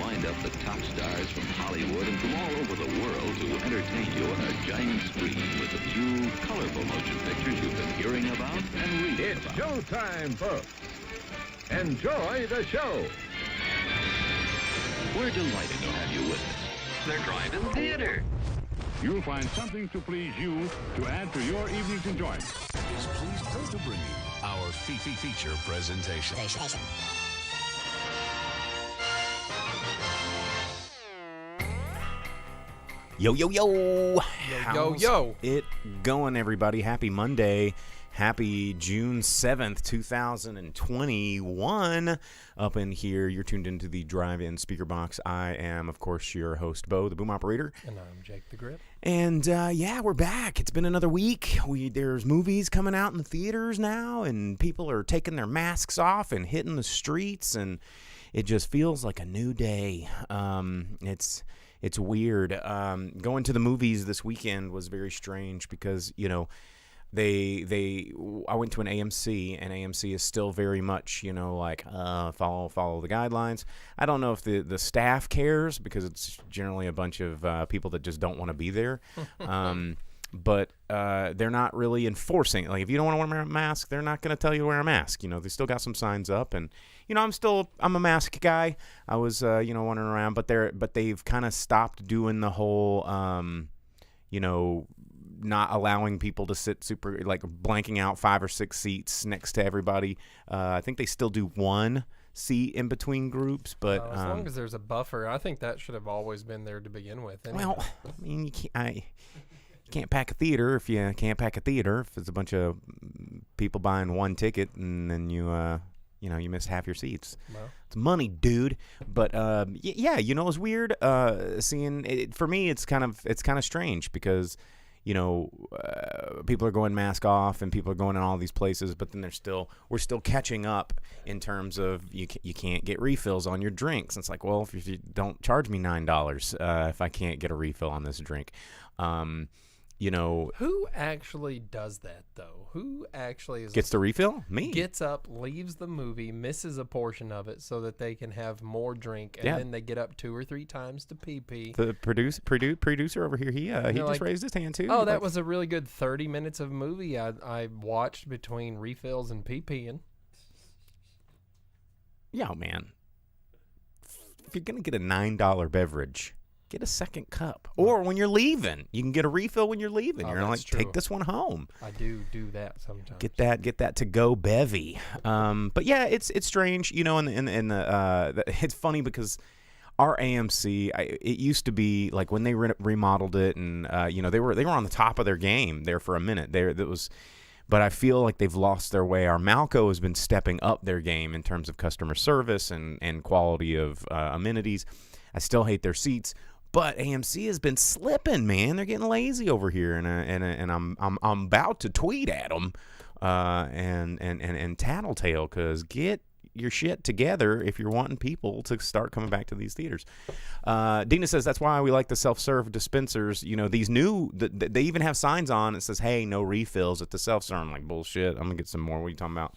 lined up the top stars from Hollywood and from all over the world to entertain you on a giant screen with the few colorful motion pictures you've been hearing about and reading It's about. showtime, folks. Enjoy the show. We're delighted to have you with us. The Drive-in Theater. You'll find something to please you to add to your evening's enjoyment. Is pleased to bring you our feature presentation. Yo, yo, yo. How's it going, everybody? Happy Monday. Happy June 7th, 2021. Up in here, you're tuned into the Drive-in Speakerbox. I am, of course, your host, Bo, the boom operator. And I'm Jake the Grip. And, yeah, we're back. It's been another week. There's movies coming out in the theaters now, and people are taking their masks off and hitting the streets, and it just feels like a new day. It's weird. Going to the movies this weekend was very strange because, you know, I went to an AMC, and AMC is still very much, you know, like follow the guidelines. I don't know if the staff cares because it's generally a bunch of people that just don't want to be there. But they're not really enforcing it. Like, if you don't want to wear a mask, they're not going to tell you to wear a mask. You know, they still got some signs up, and you know, I'm a mask guy. I was wandering around, but they've kind of stopped doing the whole you know, not allowing people to sit super, like, blanking out 5 or 6 seats next to everybody. I think they still do one seat in between groups, but as long as there's a buffer, I think that should have always been there to begin with. Anyway. Well, I mean, you can't pack a theater if you can't pack a theater. If it's a bunch of people buying one ticket and then you miss half your seats. Well, it's money, dude. But yeah, you know, it's weird seeing it. For me, it's kind of strange because, you know, people are going mask off and people are going in all these places, but then we're still catching up in terms of you can't get refills on your drinks. It's like, well, if you don't charge me $9 if I can't get a refill on this drink. You know, who actually does that though? Who actually gets the refill? Me. Gets up, leaves the movie, misses a portion of it so that they can have more drink, and then they get up 2 or 3 times to pee. The producer over here, he just raised his hand too. Oh, that was a really good 30 minutes of movie I watched between refills and pee-peeing. Yeah, man. If you're gonna get a $9 beverage, get a second cup. Or when you're leaving, you can get a refill when you're leaving. You're like, true. Take this one home. I do that sometimes. Get that to go bevy. But yeah, it's strange, you know. It's funny because our AMC, it used to be like when they remodeled it, and you know, they were on the top of their game there for a minute. But I feel like they've lost their way. Our Malco has been stepping up their game in terms of customer service and quality of amenities. I still hate their seats. But AMC has been slipping, man. They're getting lazy over here, and I'm about to tweet at them, and tattletale, because get your shit together if you're wanting people to start coming back to these theaters. Dina says that's why we like the self-serve dispensers. You know, these new, they even have signs on that says, "Hey, no refills at the self-serve." I'm like, bullshit. I'm gonna get some more. What are you talking about?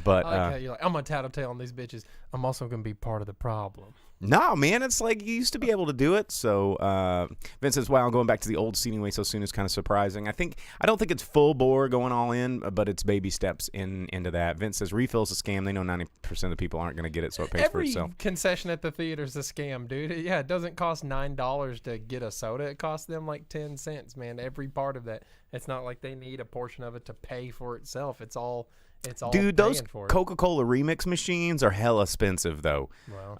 But you're like, I'm gonna tattletale on these bitches. I'm also gonna be part of the problem. No, man, it's like you used to be able to do it. So Vince says, wow, going back to the old seating way so soon is kind of surprising. I don't think it's full bore going all in, but it's baby steps into that. Vince says, refills a scam. They know 90% of the people aren't going to get it, so it pays for itself. Every concession at the theater is a scam, dude. Yeah, it doesn't cost $9 to get a soda. It costs them like 10 cents, man. Every part of that. It's not like they need a portion of it to pay for itself. It's all dude, those for Coca-Cola remix machines are hella expensive, though.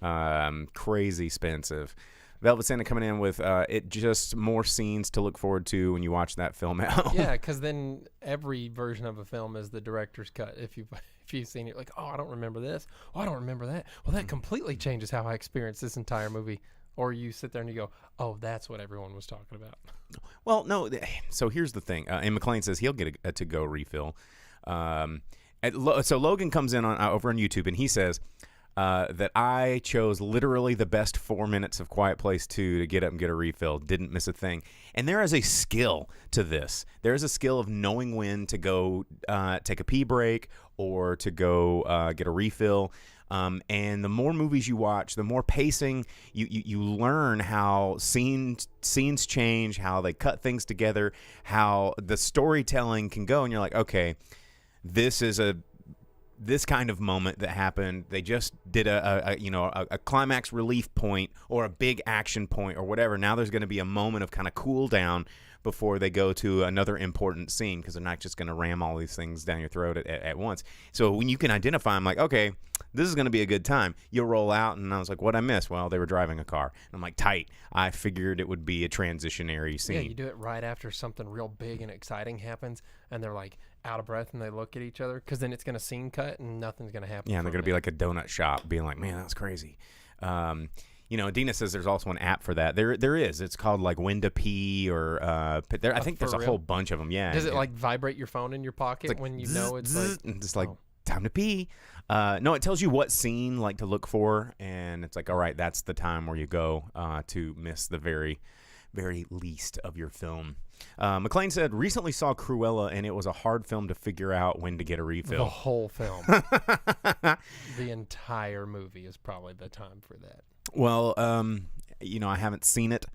Wow. Crazy expensive. Velvet Santa coming in with it just more scenes to look forward to when you watch that film out. Yeah, because then every version of a film is the director's cut. If you've seen it, like, oh, I don't remember this. Oh, I don't remember that. Well, that completely changes how I experienced this entire movie. Or you sit there and you go, oh, that's what everyone was talking about. Well, no. So here's the thing. And McLean says he'll get a to-go refill. So Logan comes in over on YouTube and he says, that I chose literally the best 4 minutes of Quiet Place 2 to get up and get a refill. Didn't miss a thing. And there is a skill to this. There is a skill of knowing when to go take a pee break or to go get a refill. And the more movies you watch, the more pacing you learn how scenes change, how they cut things together, how the storytelling can go. And you're like, okay, this is this kind of moment that happened. They just did a climax relief point or a big action point or whatever. Now there's going to be a moment of kind of cool down before they go to another important scene, because they're not just going to ram all these things down your throat at once. So when you can identify, I'm like, okay, this is going to be a good time. You'll roll out, and I was like, what'd I miss? Well, they were driving a car. And I'm like, tight. I figured it would be a transitionary scene. Yeah, you do it right after something real big and exciting happens, and they're like out of breath, and they look at each other, because then it's going to scene cut, and nothing's going to happen. Yeah, and they're going to be like a donut shop, being like, man, that was crazy. Dina says there's also an app for that. There is. It's called like When to Pee, or I think there's a whole bunch of them. Yeah. Does it like vibrate your phone in your pocket like when you zzz, know it's zzz, like and it's like time to pee? No, it tells you what scene like to look for, and it's like, all right, that's the time where you go to miss the very, very least of your film. McLean said, recently saw Cruella, and it was a hard film to figure out when to get a refill. The whole film. The entire movie is probably the time for that. Well, I haven't seen it,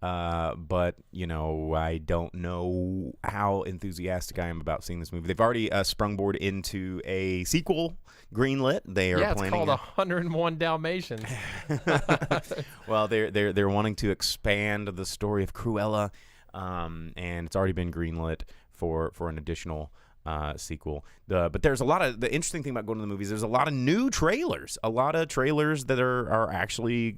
but, I don't know how enthusiastic I am about seeing this movie. They've already sprungboard into a sequel, greenlit. They are it's called 101 Dalmatians. Well, they're wanting to expand the story of Cruella, and it's already been greenlit for an additional sequel. But there's the interesting thing about going to the movies, there's a lot of new trailers, that are actually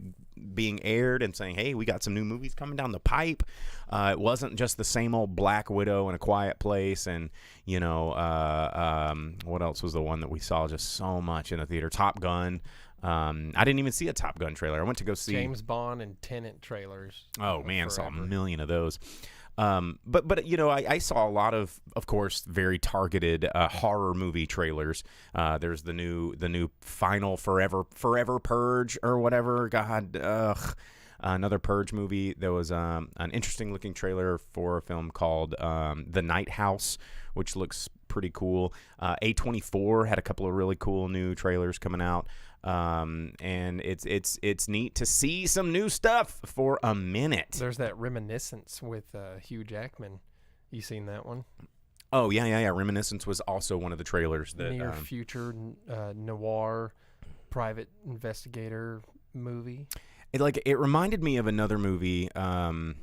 being aired and saying, hey, we got some new movies coming down the pipe. It wasn't just the same old Black Widow and A Quiet Place, and what else was the one that we saw just so much in the theater? Top Gun. I didn't even see a Top Gun trailer. I went to go see James Bond and Tenet trailers. Oh man, saw a million of those. But I saw a lot of course, very targeted horror movie trailers. There's the new Final Forever Purge or whatever. God, another Purge movie. There was an interesting looking trailer for a film called The Night House, which looks pretty cool. A24 had a couple of really cool new trailers coming out. And it's neat to see some new stuff for a minute. There's that Reminiscence with Hugh Jackman. You seen that one? Oh yeah. Reminiscence was also one of the trailers that near future noir private investigator movie. It reminded me of another movie. Tom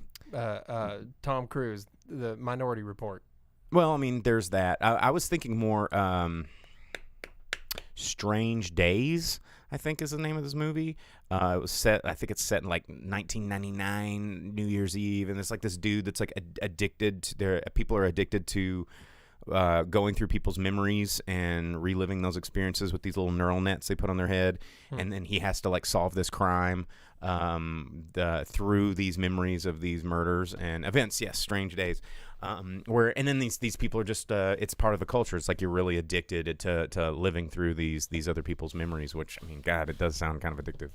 Cruise, The Minority Report. Well, I mean, there's that. I was thinking more. Strange Days, I think, is the name of this movie. It was set. I think it's set in like 1999 New Year's Eve, and it's like this dude that's like addicted. People are addicted to going through people's memories and reliving those experiences with these little neural nets they put on their head, and then he has to like solve this crime through these memories of these murders and events. Yes, Strange Days. And then these people are just it's part of the culture. It's like you're really addicted to living through these other people's memories, which, I mean, God, it does sound kind of addictive.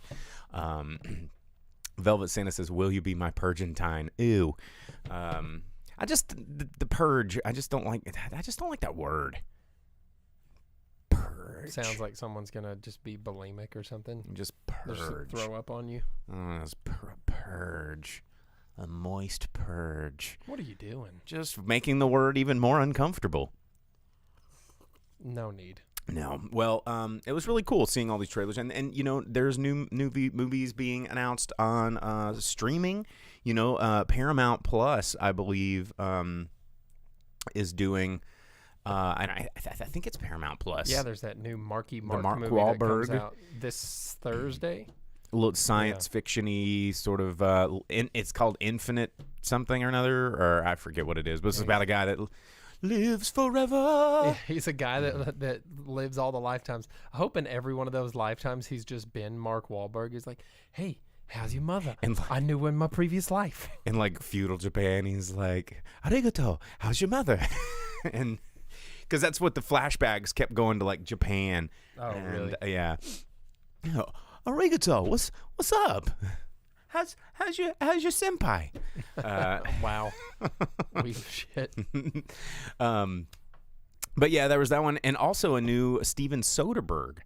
Velvet Santa says, will you be my Purgentine? Ew. The purge, I just don't like that word. Purge. Sounds like someone's gonna just be bulimic or something. Just purge. Just throw up on you. Oh, it's purge. A moist purge. What are you doing? Just making the word even more uncomfortable. No need. No. Well, it was really cool seeing all these trailers, and there's new movies being announced on streaming. Paramount Plus, I believe, is doing. And I think it's Paramount Plus. Yeah, there's that new Mark Mark movie Wahlberg that comes out this Thursday. A little science fiction-y sort of. It's called Infinite something or another, or I forget what it is. But it's about a guy that lives forever. Yeah, he's a guy that lives all the lifetimes. I hope in every one of those lifetimes he's just been Mark Wahlberg. He's like, hey, how's your mother? And I knew in my previous life. In like feudal Japan, he's like, arigato, how's your mother? And because that's what the flashbacks kept going to, like Japan. Oh, really? Yeah. Arigato, what's up? How's your senpai? Wow. We shit. But yeah, there was that one, and also a new Steven Soderbergh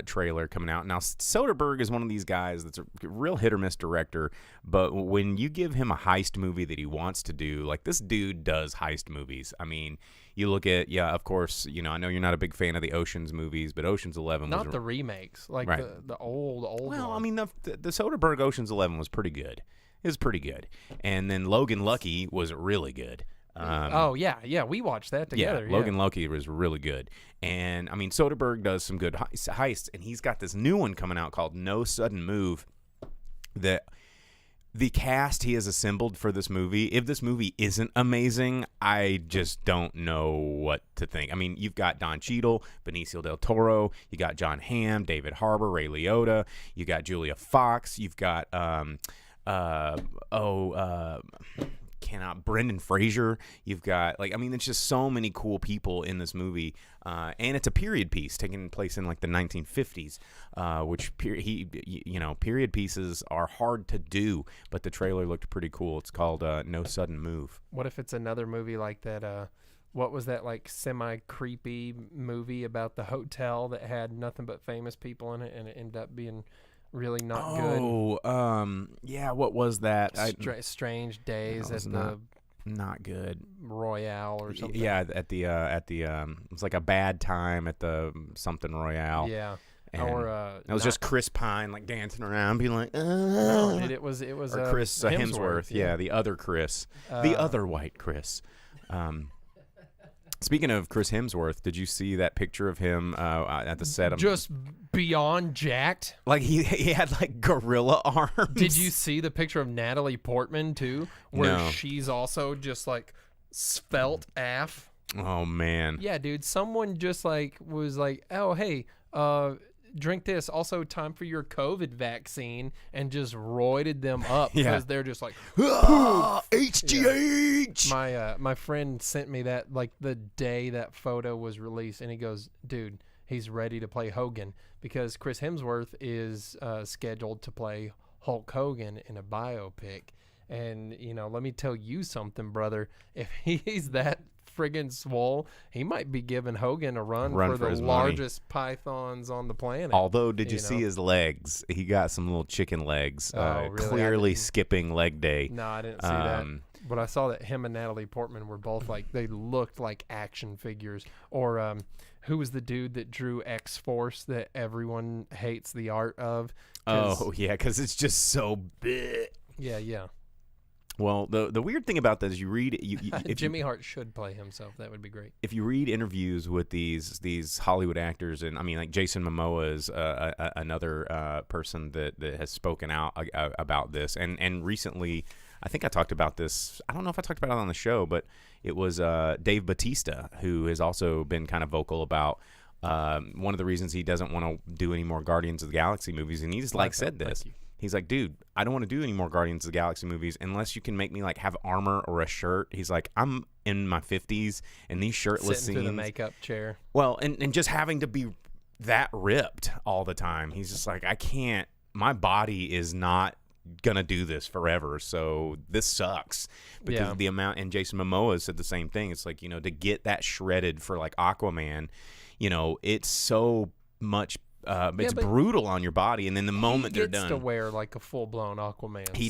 trailer coming out. Now, Soderbergh is one of these guys that's a real hit or miss director, but when you give him a heist movie that he wants to do, like this dude does heist movies. I mean, you look at, of course, I know you're not a big fan of the Ocean's movies, but Ocean's 11 was... Not the remakes, like right. the old Well, one. I mean, the Soderbergh Ocean's 11 was pretty good. It was pretty good. And then Logan Lucky was really good. Yeah, we watched that together. Yeah, Logan Lucky was really good. And, I mean, Soderbergh does some good heists, and he's got this new one coming out called No Sudden Move that the cast he has assembled for this movie, if this movie isn't amazing, I just don't know what to think. I mean, you've got Don Cheadle, Benicio del Toro, you got John Hamm, David Harbour, Ray Liotta, you got Julia Fox, you've got, Brendan Fraser. You've got it's just so many cool people in this movie, and it's a period piece taking place in like the 1950s, which period pieces are hard to do, but the trailer looked pretty cool. It's called No Sudden Move. What if it's another movie like that? What was that like semi creepy movie about the hotel that had nothing but famous people in it, and it ended up being really not good? What was that? Strange Days at not good. Royale or something. Yeah, at the it's like a bad time at the something Royale. Yeah. And or it was just Chris Pine like dancing around, being like, no, it was or Chris Hemsworth. Yeah, the other Chris, the other white Chris. Speaking of Chris Hemsworth, did you see that picture of him at the set? Just beyond jacked. Like he had like gorilla arms. Did you see the picture of Natalie Portman too, where No. she's also just like svelte AF? Oh man. Yeah, dude. Someone just like was like, oh hey, drink this. Also, time for your COVID vaccine, and just roided them up because they're just like, HGH. Yeah. My friend sent me that like the day that photo was released, and he goes, dude, he's ready to play Hogan because Chris Hemsworth is scheduled to play Hulk Hogan in a biopic. And, let me tell you something, brother. If he's that friggin' swole, he might be giving Hogan a run for the largest pythons on the planet. Although, did you see his legs? He got some little chicken legs. Really? Clearly skipping leg day. No, I didn't see that. But I saw that him and Natalie Portman were both like, they looked like action figures. Or who was the dude that drew X-Force that everyone hates the art of? Oh, yeah, because it's just so big. Yeah. Well, the weird thing about that is you read if Jimmy Hart should play himself. That would be great. If you read interviews with these Hollywood actors, and I mean like Jason Momoa is another person that has spoken out about this, and recently I think I talked about this. I don't know if I talked about it on the show, but it was Dave Bautista who has also been kind of vocal about one of the reasons he doesn't want to do any more Guardians of the Galaxy movies, and he's said this. He's like, dude, I don't want to do any more Guardians of the Galaxy movies unless you can make me like have armor or a shirt. He's like, I'm in my 50s and these shirtless sitting scenes. to the makeup chair. Well, and just having to be that ripped all the time. He's just like, I can't. My body is not gonna do this forever. So this sucks because of the amount. And Jason Momoa said the same thing. It's like, to get that shredded for like Aquaman, it's so much. It's brutal on your body, and then the moment they're done, he gets to wear like a full-blown Aquaman. He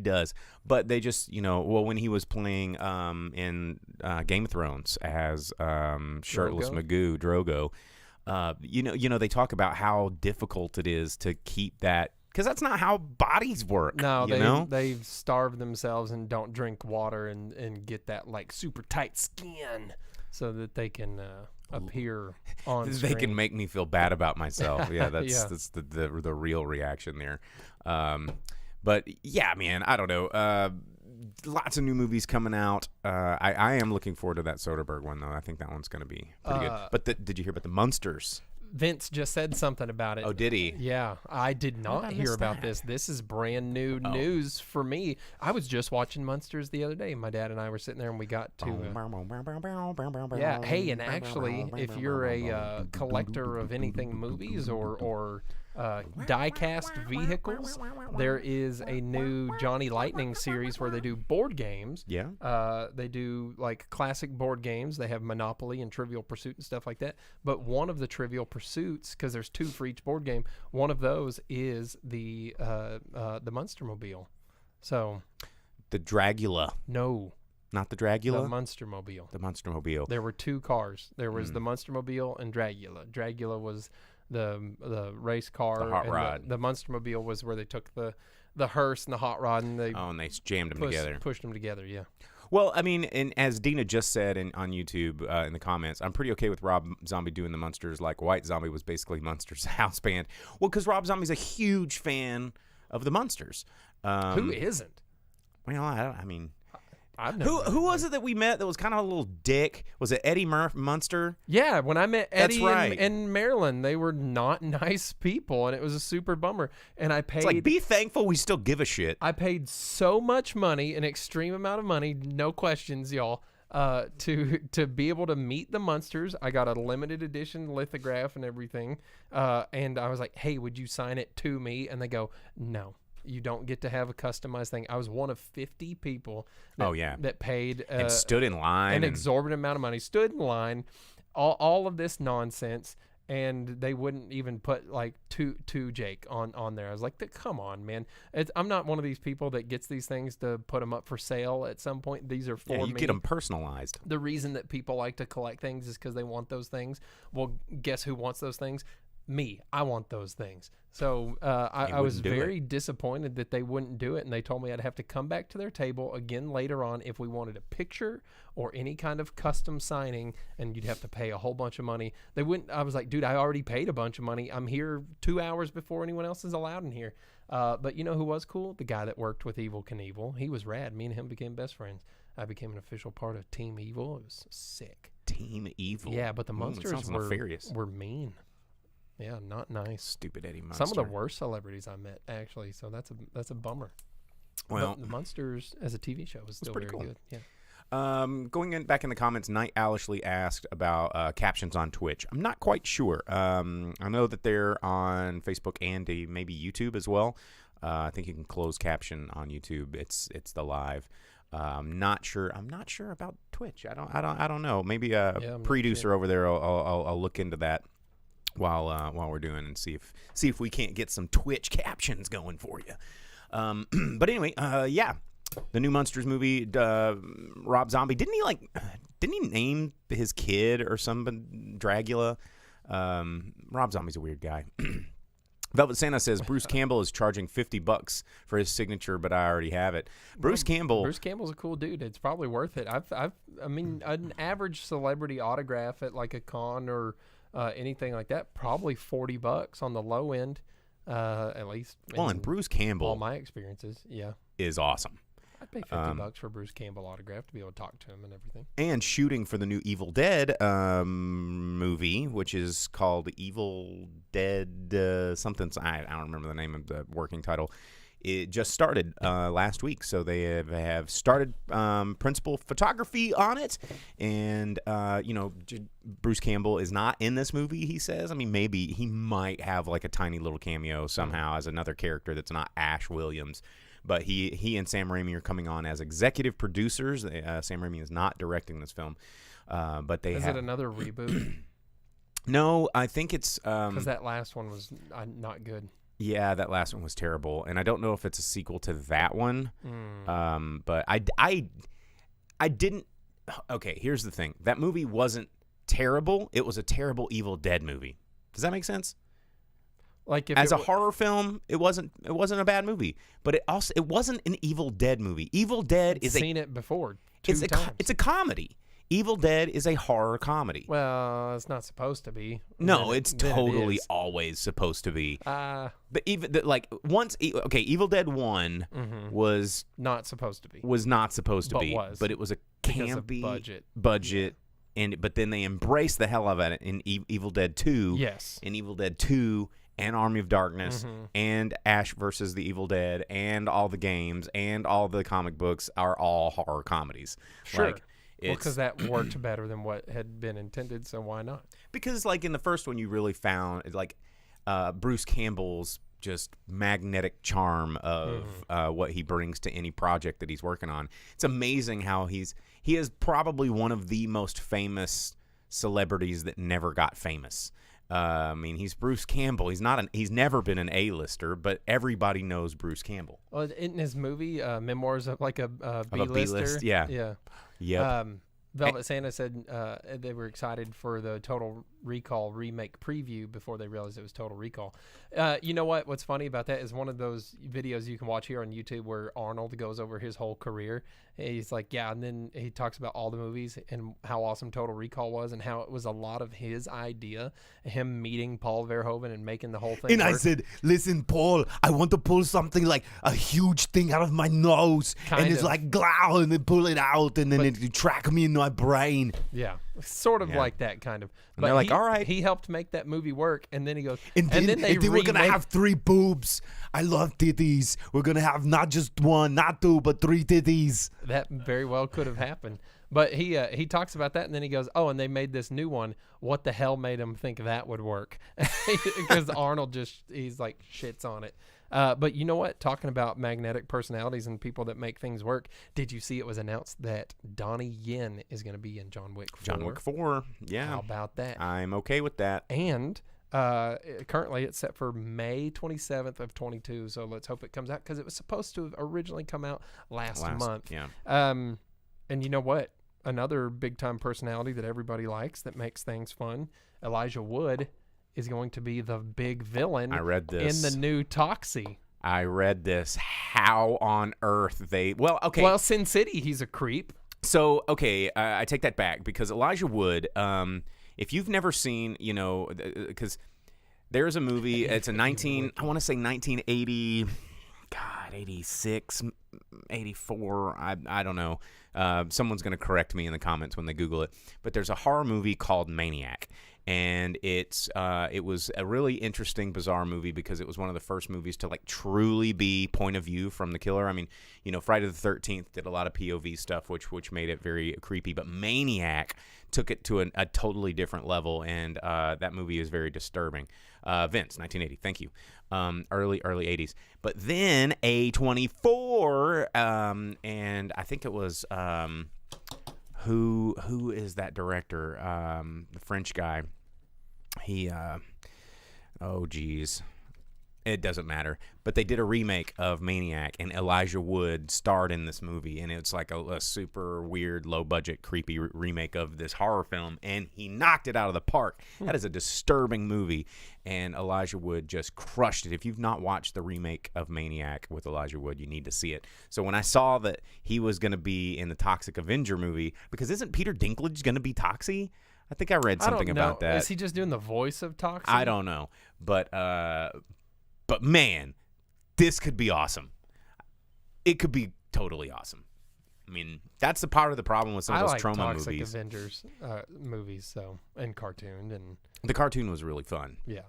does. But they just, when he was playing in Game of Thrones as shirtless Magoo Drogo, they talk about how difficult it is to keep that, because that's not how bodies work. No, they starve themselves and don't drink water and get that like super tight skin so that they can appear on screen. They can make me feel bad about myself. Yeah, that's the real reaction there. But yeah, man, I don't know. Lots of new movies coming out. I am looking forward to that Soderbergh one though. I think that one's going to be pretty good. But did you hear about the Munsters? Vince just said something about it. Oh, did he? Yeah, I did not hear about this. This is brand new news for me. I was just watching Munsters the other day. My dad and I were sitting there, and we got to. Hey, and actually, if you're a collector of anything movies or die-cast vehicles. There is a new Johnny Lightning series where they do board games. Yeah. They do like classic board games. They have Monopoly and Trivial Pursuit and stuff like that. But one of the Trivial Pursuits, because there's 2 for each board game, one of those is the Munstermobile. So, The Dragula. no, Not the Dragula? the Munstermobile. The Monstermobile. There were 2 cars. There was the Munstermobile and Dragula. Dragula was the race car. The hot and rod. The Munstermobile was where they took the hearse and the hot rod and they and they jammed them together. pushed them together. Yeah. Well, I mean, and as Dina just said on YouTube in the comments, I'm pretty okay with Rob Zombie doing the Munsters like White Zombie was basically Munsters' house band. Well, because Rob Zombie's a huge fan of the Munsters. Who isn't? Well, I mean, I've never who was it that we met that was kind of a little dick? Was it Eddie Munster? Yeah, when I met Eddie right. and Marilyn, they were not nice people, and it was a super bummer. And I paid. It's like, be thankful we still give a shit. I paid so much money, an extreme amount of money, no questions, y'all, to be able to meet the Munsters. I got a limited edition lithograph and everything, and I was like, "Hey, would you sign it to me?" And they go, "No." You don't get to have a customized thing. I was one of 50 people that paid and stood in line. An exorbitant amount of money. Stood in line, all of this nonsense, and they wouldn't even put like to Jake on there. I was like, come on, man. I'm not one of these people that gets these things to put them up for sale at some point. These are for me. You get them personalized. The reason that people like to collect things is because they want those things. Well, guess who wants those things? Me. I want those things. So I was very disappointed that they wouldn't do it, and they told me I'd have to come back to their table again later on if we wanted a picture or any kind of custom signing, and you'd have to pay a whole bunch of money. They wouldn't. I was like, dude, I already paid a bunch of money. I'm here 2 hours before anyone else is allowed in here. But you know who was cool? The guy that worked with Evel Knievel. He was rad. Me and him became best friends. I became an official part of Team Evil. It was sick. Team Evil. Yeah, but the Munsters nefarious. were mean. Yeah, not nice. Stupid Eddie Munster. Some of the worst celebrities I met, actually. So that's a bummer. Well, but the Munsters as a TV show was still very cool. good. Yeah. Going back in the comments, Night Owlishly asked about captions on Twitch. I'm not quite sure. I know that they're on Facebook and maybe YouTube as well. I think you can close caption on YouTube. It's the live. I'm not sure about Twitch. I don't know. Maybe a producer over there. I'll look into that while we're doing and see if we can't get some Twitch captions going for you. But anyway, yeah, the new Munsters movie. Rob Zombie didn't he name his kid or something Dragula? Rob Zombie's a weird guy. Velvet Santa says Bruce Campbell is charging $50 for his signature, but I already have it. Bruce Campbell's a cool dude. It's probably worth it. I mean, an average celebrity autograph at like a con or anything like that, probably $40 on the low end, at least. Well, and Bruce Campbell, all my experiences, is awesome. I'd pay $50 for Bruce Campbell autograph to be able to talk to him and everything. And shooting for the new Evil Dead movie, which is called Evil Dead something. I don't remember the name of the working title. It just started last week, so they have started principal photography on it. And Bruce Campbell is not in this movie. He says, I mean, maybe he might have like a tiny little cameo somehow as another character that's not Ash Williams. But he and Sam Raimi are coming on as executive producers. Sam Raimi is not directing this film, but they is it another reboot? No, I think it's because that last one was not good. Yeah, that last one was terrible, and I don't know if it's a sequel to that one. But I didn't. Okay, here's the thing: that movie wasn't terrible. It was a terrible Evil Dead movie. Does that make sense? Like if as a horror film, it wasn't a bad movie, but it wasn't an Evil Dead movie. Evil Dead is seen it before. It's a comedy. Evil Dead is a horror comedy. Well, it's not supposed to be. No, it's totally always supposed to be. But even Evil Dead 1 was not supposed to be. But it was a campy budget. But then they embraced the hell of it in Evil Dead 2. Yes. In Evil Dead 2 and Army of Darkness and Ash versus the Evil Dead and all the games and all the comic books are all horror comedies. Sure. Because that worked better than what had been intended, so why not? Because like in the first one, you really found like Bruce Campbell's just magnetic charm of what he brings to any project that he's working on. It's amazing how he is probably one of the most famous celebrities that never got famous. I mean, he's Bruce Campbell. He's never been an A-lister, but everybody knows Bruce Campbell. Well, in his movie, Memoirs of like a B-lister. Of a B-list, yeah. Yeah. Yep. Velvet Santa said they were excited for the Total Recall remake preview before they realized it was Total Recall. You know what? What's funny about that is one of those videos you can watch here on YouTube where Arnold goes over his whole career. He's like, yeah, and then he talks about all the movies and how awesome Total Recall was and how it was a lot of his idea, him meeting Paul Verhoeven and making the whole thing And work. I said, listen, Paul, I want to pull something like a huge thing out of my nose. Kind and it's of. like, glow, and then pull it out, and then it track me in my brain. Yeah, sort of Yeah. like that kind of. And they're like, all right. He helped make that movie work, and then he goes, And then we're going to remade- have 3 boobs. I love titties. We're going to have not just 1, not 2, but 3 titties. That very well could have happened. But he talks about that, and then he goes, oh, and they made this new one. What the hell made him think that would work? Because Arnold he's like shits on it. But you know what? Talking about magnetic personalities and people that make things work, did you see it was announced that Donnie Yen is going to be in John Wick 4? John Wick 4, yeah. How about that? I'm okay with that. And currently it's set for May 27th of 22, so let's hope it comes out because it was supposed to have originally come out last month. Yeah. And you know what? Another big-time personality that everybody likes that makes things fun, Elijah Wood, is going to be the big villain I read this. in the new Toxie. I read this. How on earth they... Well, okay. Well, Sin City, he's a creep. So, okay, I take that back because Elijah Wood, if you've never seen, because there's a movie, it's a I want to say 1980, 86, 84, I don't know. Someone's going to correct me in the comments when they Google it. But there's a horror movie called Maniac. And it was a really interesting, bizarre movie because it was one of the first movies to like truly be point of view from the killer. I mean, Friday the 13th did a lot of POV stuff, which made it very creepy. But Maniac took it to a totally different level, and that movie is very disturbing. Vince, 1980, thank you. Early 80s. But then A24, and I think it was who is that director? The French guy. He, oh geez, it doesn't matter. But they did a remake of Maniac, and Elijah Wood starred in this movie, and it's like a super weird, low-budget, creepy remake of this horror film, and he knocked it out of the park. That is a disturbing movie, and Elijah Wood just crushed it. If you've not watched the remake of Maniac with Elijah Wood, you need to see it. So when I saw that he was going to be in the Toxic Avenger movie, because isn't Peter Dinklage going to be Toxie? I think I read something about that. Is he just doing the voice of Toxie? I don't know, but man, this could be awesome. It could be totally awesome. I mean, that's the part of the problem with some of those trauma Toxic movies. Avengers movies, so and cartoon and The cartoon was really fun. yeah.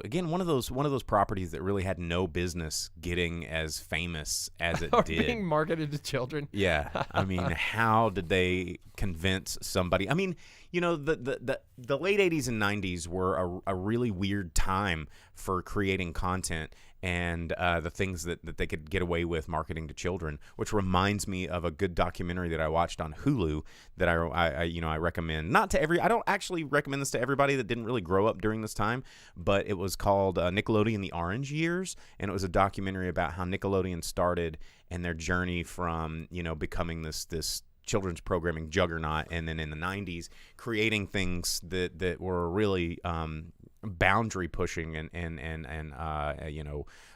Again, one of those properties that really had no business getting as famous as it Or did. being marketed to children. Yeah, I mean, how did they convince somebody? I mean, the late 80s and 90s were a really weird time for creating content and the things that they could get away with marketing to children, which reminds me of a good documentary that I watched on Hulu that I recommend. Not to I don't actually recommend this to everybody that didn't really grow up during this time, but it was called Nickelodeon The Orange Years, and it was a documentary about how Nickelodeon started and their journey from becoming this children's programming juggernaut, and then in the 90s creating things that were really boundary pushing and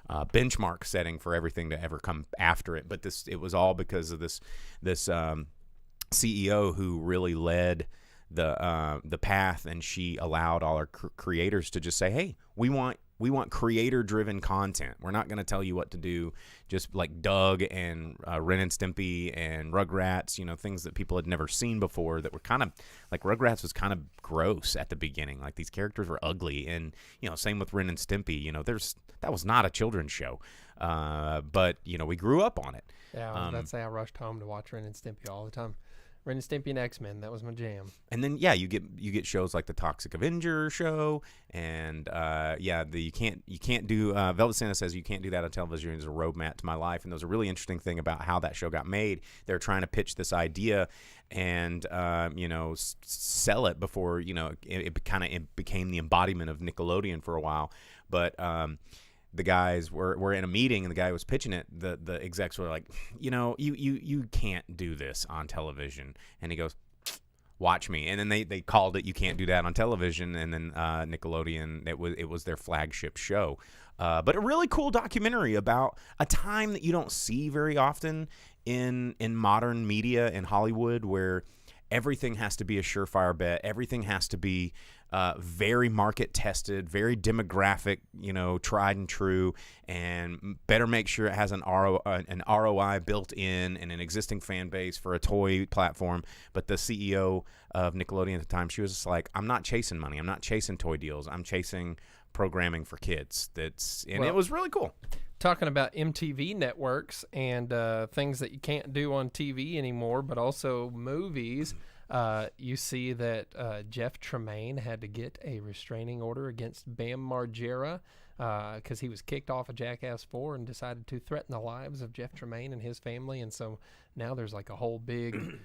benchmark setting for everything to ever come after it. But it was all because of this CEO who really led the path, and she allowed all our creators to just say, hey, we want creator-driven content. We're not going to tell you what to do. Just like Doug and Ren and Stimpy and Rugrats, things that people had never seen before that were kind of like Rugrats was kind of gross at the beginning. Like these characters were ugly, and same with Ren and Stimpy. That was not a children's show, but we grew up on it. Yeah, I was about to say I rushed home to watch Ren and Stimpy all the time. Ren and Stimpy and X-Men. That was my jam. And then you get shows like the Toxic Avenger show, and you can't do Velvet Santa says you can't do that on television. It's a roadmap to my life, and there was a really interesting thing about how that show got made. They're trying to pitch this idea and sell it before it became the embodiment of Nickelodeon for a while, but. The guys were in a meeting, and the guy who was pitching it, the execs were like, you can't do this on television. And he goes, watch me. And then they called it, you can't do that on television. And then Nickelodeon, it was their flagship show. But a really cool documentary about a time that you don't see very often in modern media in Hollywood, where everything has to be a surefire bet. Everything has to be very market tested, very demographic, tried and true, and better make sure it has an ROI built in and an existing fan base for a toy platform. But the CEO of Nickelodeon at the time, she was just like, I'm not chasing money. I'm not chasing toy deals. I'm chasing programming for kids. It was really cool. Talking about MTV networks and things that you can't do on TV anymore, but also movies. You see that Jeff Tremaine had to get a restraining order against Bam Margera because he was kicked off of Jackass 4 and decided to threaten the lives of Jeff Tremaine and his family. And so now there's like a whole big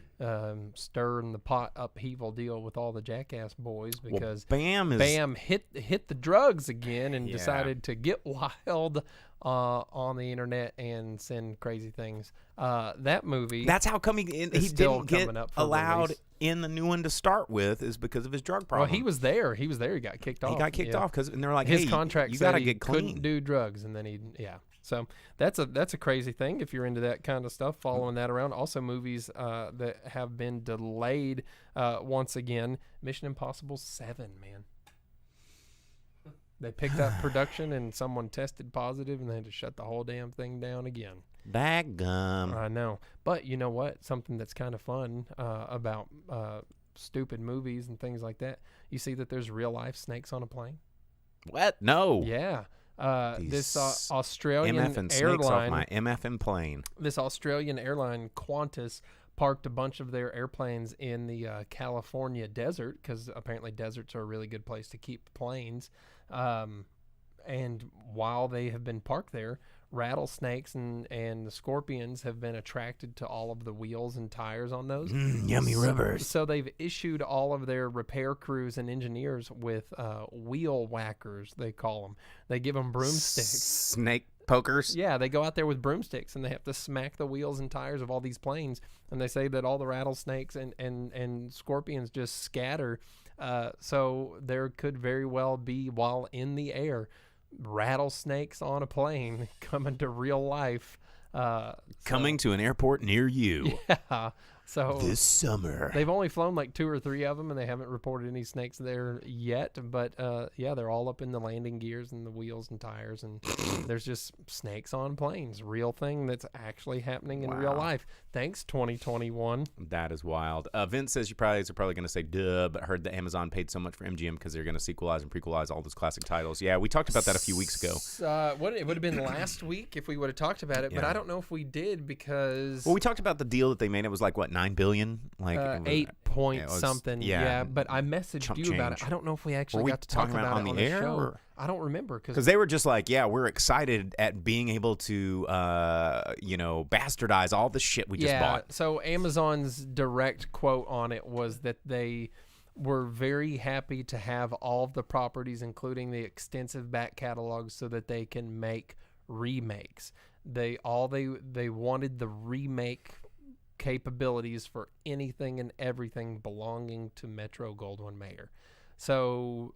stir in the pot upheaval deal with all the Jackass boys because Bam hit the drugs again and decided to get wild on the internet and send crazy things. That movie. That's how come he didn't get allowed in the new one to start with, is because of his drug problem. Well, he was there. He got kicked off. He got kicked off because they were like, his hey, contract you said gotta he get clean. Couldn't do drugs, and then So that's a crazy thing if you're into that kind of stuff, following that around. Also, movies that have been delayed once again. Mission Impossible 7, man. They picked up production and someone tested positive, and they had to shut the whole damn thing down again. Daggum. I know. But you know what? Something that's kind of fun about stupid movies and things like that. You see that there's real life snakes on a plane? What? No. Yeah. This Australian MF snakes airline. Off my MFN plane. This Australian airline, Qantas, parked a bunch of their airplanes in the California desert because apparently deserts are a really good place to keep planes. And while they have been parked there, rattlesnakes and the scorpions have been attracted to all of the wheels and tires on those. Yummy rubbers. So they've issued all of their repair crews and engineers with wheel whackers, they call them. They give them broomsticks. Snake pokers? Yeah, they go out there with broomsticks and they have to smack the wheels and tires of all these planes. And they say that all the rattlesnakes and scorpions just scatter. So there could very well be, while in the air, rattlesnakes on a plane coming to real life. Coming to an airport near you. Yeah. So this summer. They've only flown like 2 or 3 of them, and they haven't reported any snakes there yet. But they're all up in the landing gears and the wheels and tires, and there's just snakes on planes. Real thing that's actually happening in real life. Thanks, 2021. That is wild. Vince says you are probably going to say duh, but heard that Amazon paid so much for MGM because they're going to sequelize and prequelize all those classic titles. Yeah, we talked about that a few weeks ago. It would have been last week if we would have talked about it, but I don't know if we did because... Well, we talked about the deal that they made. It was like, what, $9 billion? Like 8 point something. Yeah, but I messaged you about it. I don't know if we actually got to talk about it on the air. Show. I don't remember because they were just like, yeah, we're excited at being able to, bastardize all the shit we just bought. So Amazon's direct quote on it was that they were very happy to have all of the properties, including the extensive back catalogs, so that they can make remakes. They wanted the remake capabilities for anything and everything belonging to Metro-Goldwyn-Mayer. So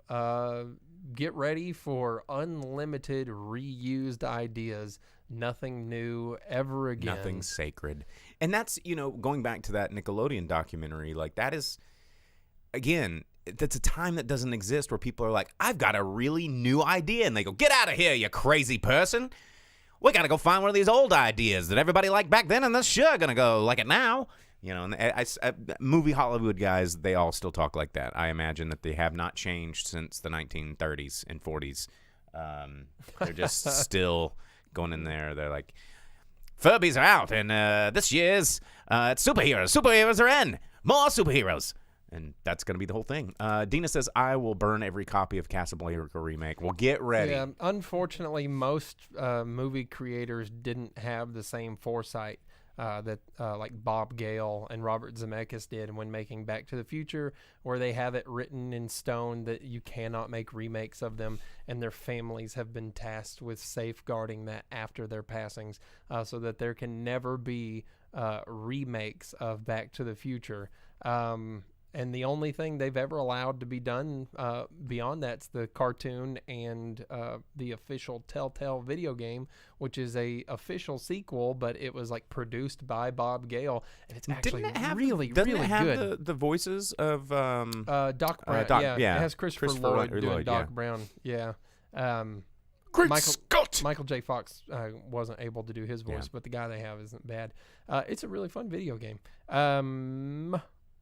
get ready for unlimited reused ideas. Nothing new ever again. Nothing sacred. And that's, going back to that Nickelodeon documentary, like that is, again, that's a time that doesn't exist where people are like, I've got a really new idea. And they go, get out of here, you crazy person. We got to go find one of these old ideas that everybody liked back then, and they're sure going to go like it now. And movie Hollywood guys, they all still talk like that. I imagine that they have not changed since the 1930s and 40s. They're just still going in there. They're like, Furbies are out, and this year's it's superheroes. Superheroes are in. More superheroes. And that's going to be the whole thing. Dina says, I will burn every copy of Casablanca remake. Well, get ready. Yeah, unfortunately, most movie creators didn't have the same foresight that like Bob Gale and Robert Zemeckis did when making Back to the Future, where they have it written in stone that you cannot make remakes of them, and their families have been tasked with safeguarding that after their passings, so that there can never be remakes of Back to the Future. And the only thing they've ever allowed to be done beyond that's the cartoon and the official Telltale video game, which is a official sequel, but it was like produced by Bob Gale, and it's actually really good. good. Doesn't it have the voices of Doc Brown? Yeah. It has Christopher Lloyd doing Doc Brown. Yeah. Great Scott! Michael J. Fox wasn't able to do his voice, but the guy they have isn't bad. It's a really fun video game.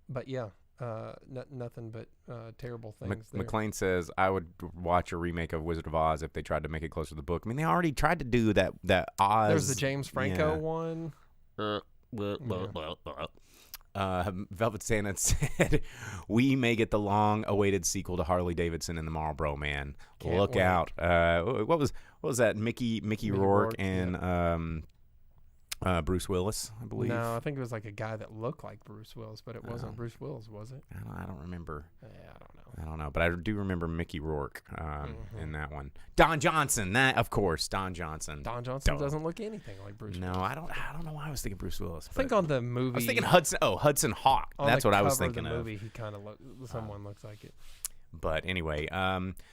But yeah. Nothing but terrible things there. McLean says, I would watch a remake of Wizard of Oz if they tried to make it closer to the book. I mean, they already tried to do that Oz. There's the James Franco one. Velvet Santa said, we may get the long-awaited sequel to Harley Davidson and the Marlboro Man. Look out. What was that? Mickey Rourke and... Bruce Willis, I believe. No, I think it was like a guy that looked like Bruce Willis, but it wasn't Bruce Willis, was it? I don't remember. Yeah, I don't know, but I do remember Mickey Rourke in that one. Don Johnson, Don Johnson. Don Johnson doesn't look anything like Bruce Willis. No, I don't know why I was thinking Bruce Willis. I think on the movie. I was thinking Hudson Hawk. That's what I was thinking of. On the movie, he kind of someone looks like it. But anyway,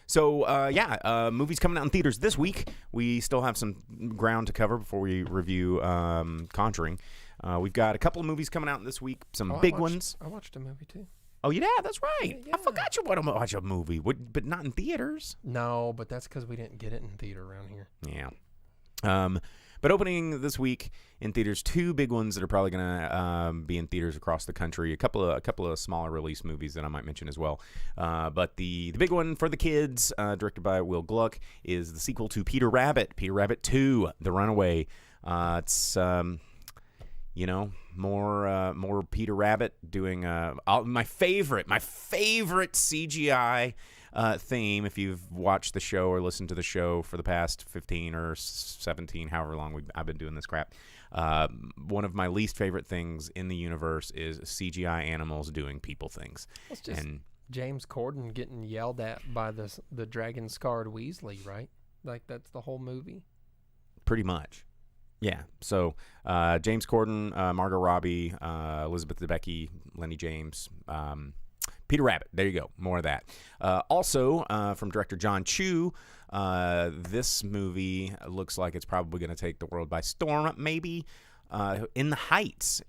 movies coming out in theaters this week. We still have some ground to cover before we review Conjuring. We've got a couple of movies coming out this week, some big ones. I watched a movie, too. Oh, yeah, that's right. Yeah. I forgot you want to watch a movie, but not in theaters. No, but that's because we didn't get it in theater around here. Yeah. But opening this week in theaters, two big ones that are probably going to be in theaters across the country. A couple of smaller release movies that I might mention as well. But the big one for the kids, directed by Will Gluck, is the sequel to Peter Rabbit 2: The Runaway. It's more Peter Rabbit doing my favorite CGI theme. If you've watched the show or listened to the show for the past 15 or 17, however long I've been doing this crap, one of my least favorite things in the universe is CGI animals doing people things. It's just James Corden getting yelled at by the dragon-scarred Weasley, right? Like, that's the whole movie? Pretty much. Yeah. So James Corden, Margot Robbie, Elizabeth Debicki, Lenny James, Peter Rabbit. There you go. More of that. Also, from director John Chu, this movie looks like it's probably going to take the world by storm, maybe. In the Heights,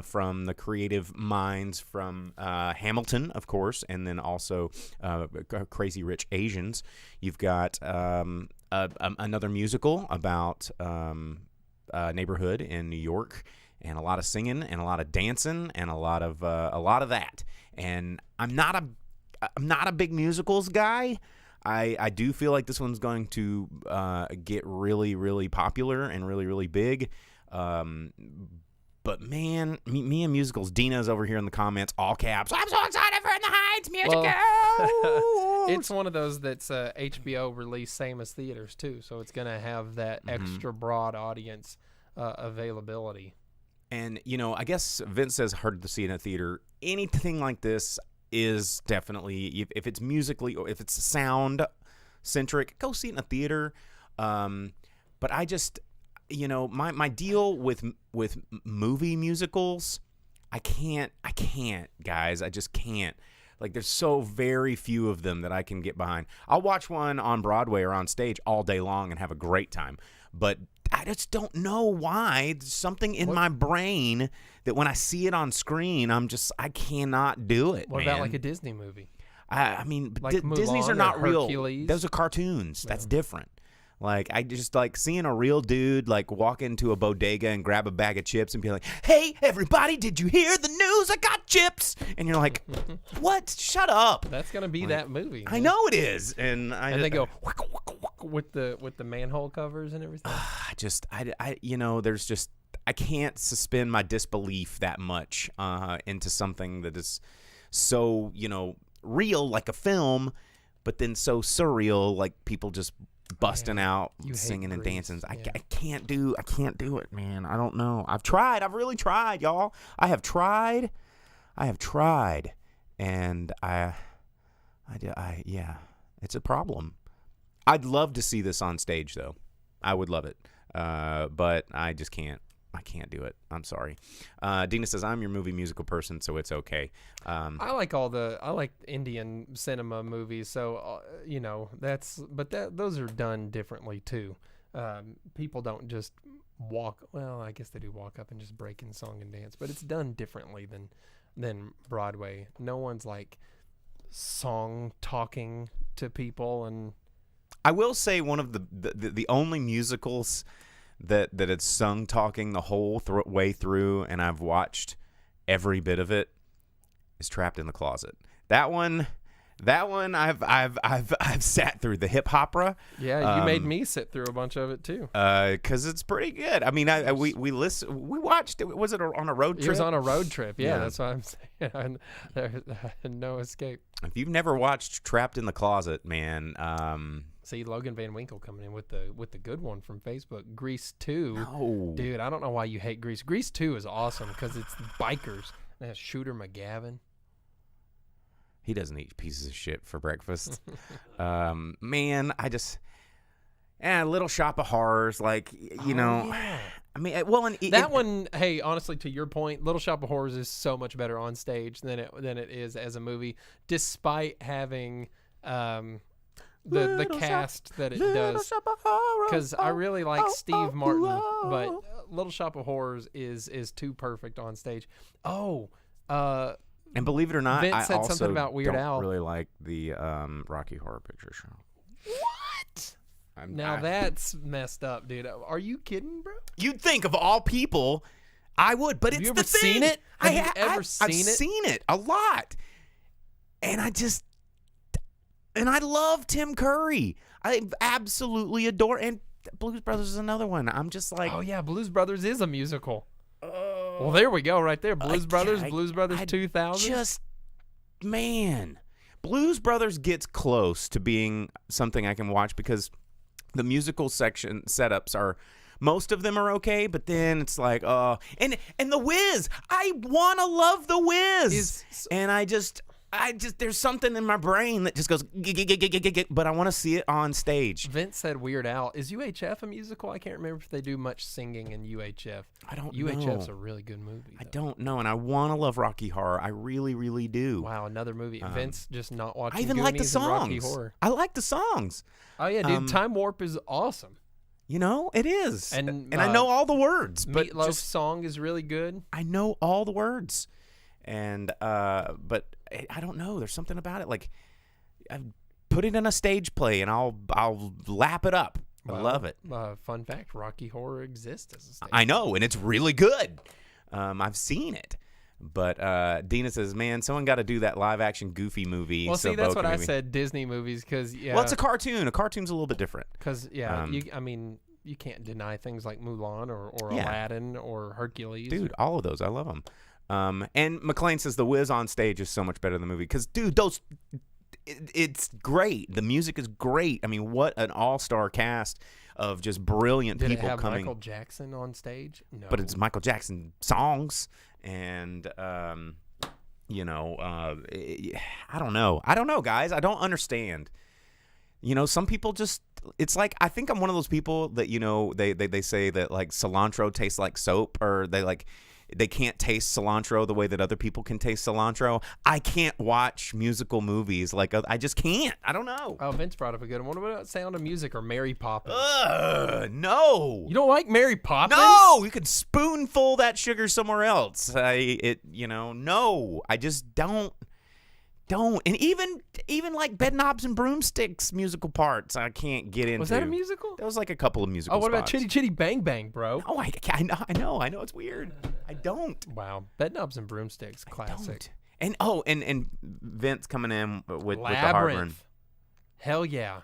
from the creative minds from Hamilton, of course, and then also Crazy Rich Asians. You've got another musical about neighborhood in New York, and a lot of singing and a lot of dancing and a lot of that. And I'm not a big musicals guy. I do feel like this one's going to get really, really popular and really, really big. But man, me and musicals. Dina's over here in the comments, all caps. I'm so excited for In the Heights musical. Well, it's one of those that's HBO released same as theaters too, so it's gonna have that extra broad audience availability. And I guess Vince says hard to see in a theater. Anything like this is definitely, if it's musically or if it's sound centric, go see it in a theater. But I just. My deal with movie musicals, I can't, guys. I just can't. Like, there's so very few of them that I can get behind. I'll watch one on Broadway or on stage all day long and have a great time. But I just don't know why. There's something in my brain that when I see it on screen, I cannot do it. What about like a Disney movie? I mean, like Disney's are not real. Hercules? Those are cartoons. That's different. Like, I just like seeing a real dude like walk into a bodega and grab a bag of chips and be like, "Hey, everybody, did you hear the news? I got chips." And you're like, "What? Shut up." That's gonna be that movie. I know it is, and they go with the manhole covers and everything. There's just I can't suspend my disbelief that much into something that is so, real like a film, but then so surreal like people just busting out singing and dancing. I can't do it, man. I don't know. I've really tried, y'all. I have tried, and yeah, it's a problem. I'd love to see this on stage, though. I would love it, but I just can't. I can't do it. I'm sorry. Dina says, I'm your movie musical person, so it's okay. I like Indian cinema movies, so those are done differently too. People don't just I guess they do walk up and just break in song and dance, but it's done differently than Broadway. No one's like song talking to people. And I will say one of the only musicals that it's sung talking the whole way through, and I've watched every bit of it, is Trapped in the Closet. That one I've sat through. The hip opera. Yeah, you made me sit through a bunch of it too. 'Cause it's pretty good. I mean, we watched it. Was it on a road trip? It was on a road trip. Yeah. That's what I'm saying. There's no escape. If you've never watched Trapped in the Closet, man. See Logan Van Winkle coming in with the good one from Facebook. Grease 2. No. Dude, I don't know why you hate Grease. Grease 2 is awesome because it's bikers. It has Shooter McGavin. He doesn't eat pieces of shit for breakfast. Man, I just... Little Shop of Horrors, like, Yeah. I mean, well... That one, hey, honestly, to your point, Little Shop of Horrors is so much better on stage than it is as a movie, despite having... the cast that it does, because I really like Steve Martin, but Little Shop of Horrors is too perfect on stage. And believe it or not, Vince I said also something about Weird don't Al. really like the Rocky Horror Picture Show. What? That's messed up, dude. Are you kidding, bro? You'd think of all people, I would, but Have it's you the ever thing. seen it? Have you ever I've seen it? seen it a lot, and I love Tim Curry. I absolutely adore, and Blues Brothers is another one. I'm just like, Oh yeah, Blues Brothers is a musical. Well, there we go, right there. Blues Brothers 2000. Man, Blues Brothers gets close to being something I can watch because the musical section setups are, most of them are okay, but then it's like, and The Wiz. I want to love The Wiz, and I just there's something in my brain that just goes, but I want to see it on stage. Vince said Weird Al. Is UHF a musical? I can't remember if they do much singing in UHF. I don't know. UHF's a really good movie, though. I don't know, and I want to love Rocky Horror. I really, really do. Wow, another movie. Vince just not watching I even Goonies like the and Rocky songs. Horror. I like the songs. Oh, yeah, dude. Time Warp is awesome. It is. And I know all the words. But Meatloaf's song is really good. I know all the words. And, but I don't know. There's something about it. Like, I put it in a stage play and I'll lap it up. I love it. Fun fact, Rocky Horror exists as a stage I know, and it's really good. I've seen it. But Dina says, man, someone got to do that live-action Goofy movie. Well, see, that's what I said, Disney movies, because, yeah. Well, it's a cartoon. A cartoon's a little bit different. Because, yeah, you can't deny things like Mulan or Aladdin or Hercules. Dude, all of those. I love them. And McLean says The Wiz on stage is so much better than the movie. Because, dude, it's great. The music is great. I mean, what an all-star cast of just brilliant people coming. Did it have Michael Jackson on stage? No. But it's Michael Jackson songs. And, I don't know. I don't know, guys. I don't understand. Some people just, it's like, I think I'm one of those people that, they say that, like, cilantro tastes like soap, or they can't taste cilantro the way that other people can taste cilantro. I can't watch musical movies. Like, I just can't. I don't know. Oh, Vince brought up a good one. What about Sound of Music or Mary Poppins? No. You don't like Mary Poppins? No. You could spoonful that sugar somewhere else. No. I just don't. And even like Bed Knobs and Broomsticks musical parts, I can't get into. Was that a musical? There was like a couple of musical what spots. about Chitty Chitty Bang Bang, bro? Oh, I know. It's weird. I don't. Wow. Bed Knobs and Broomsticks, classic. And Vince coming in with the Labyrinth. Harvard. Hell yeah.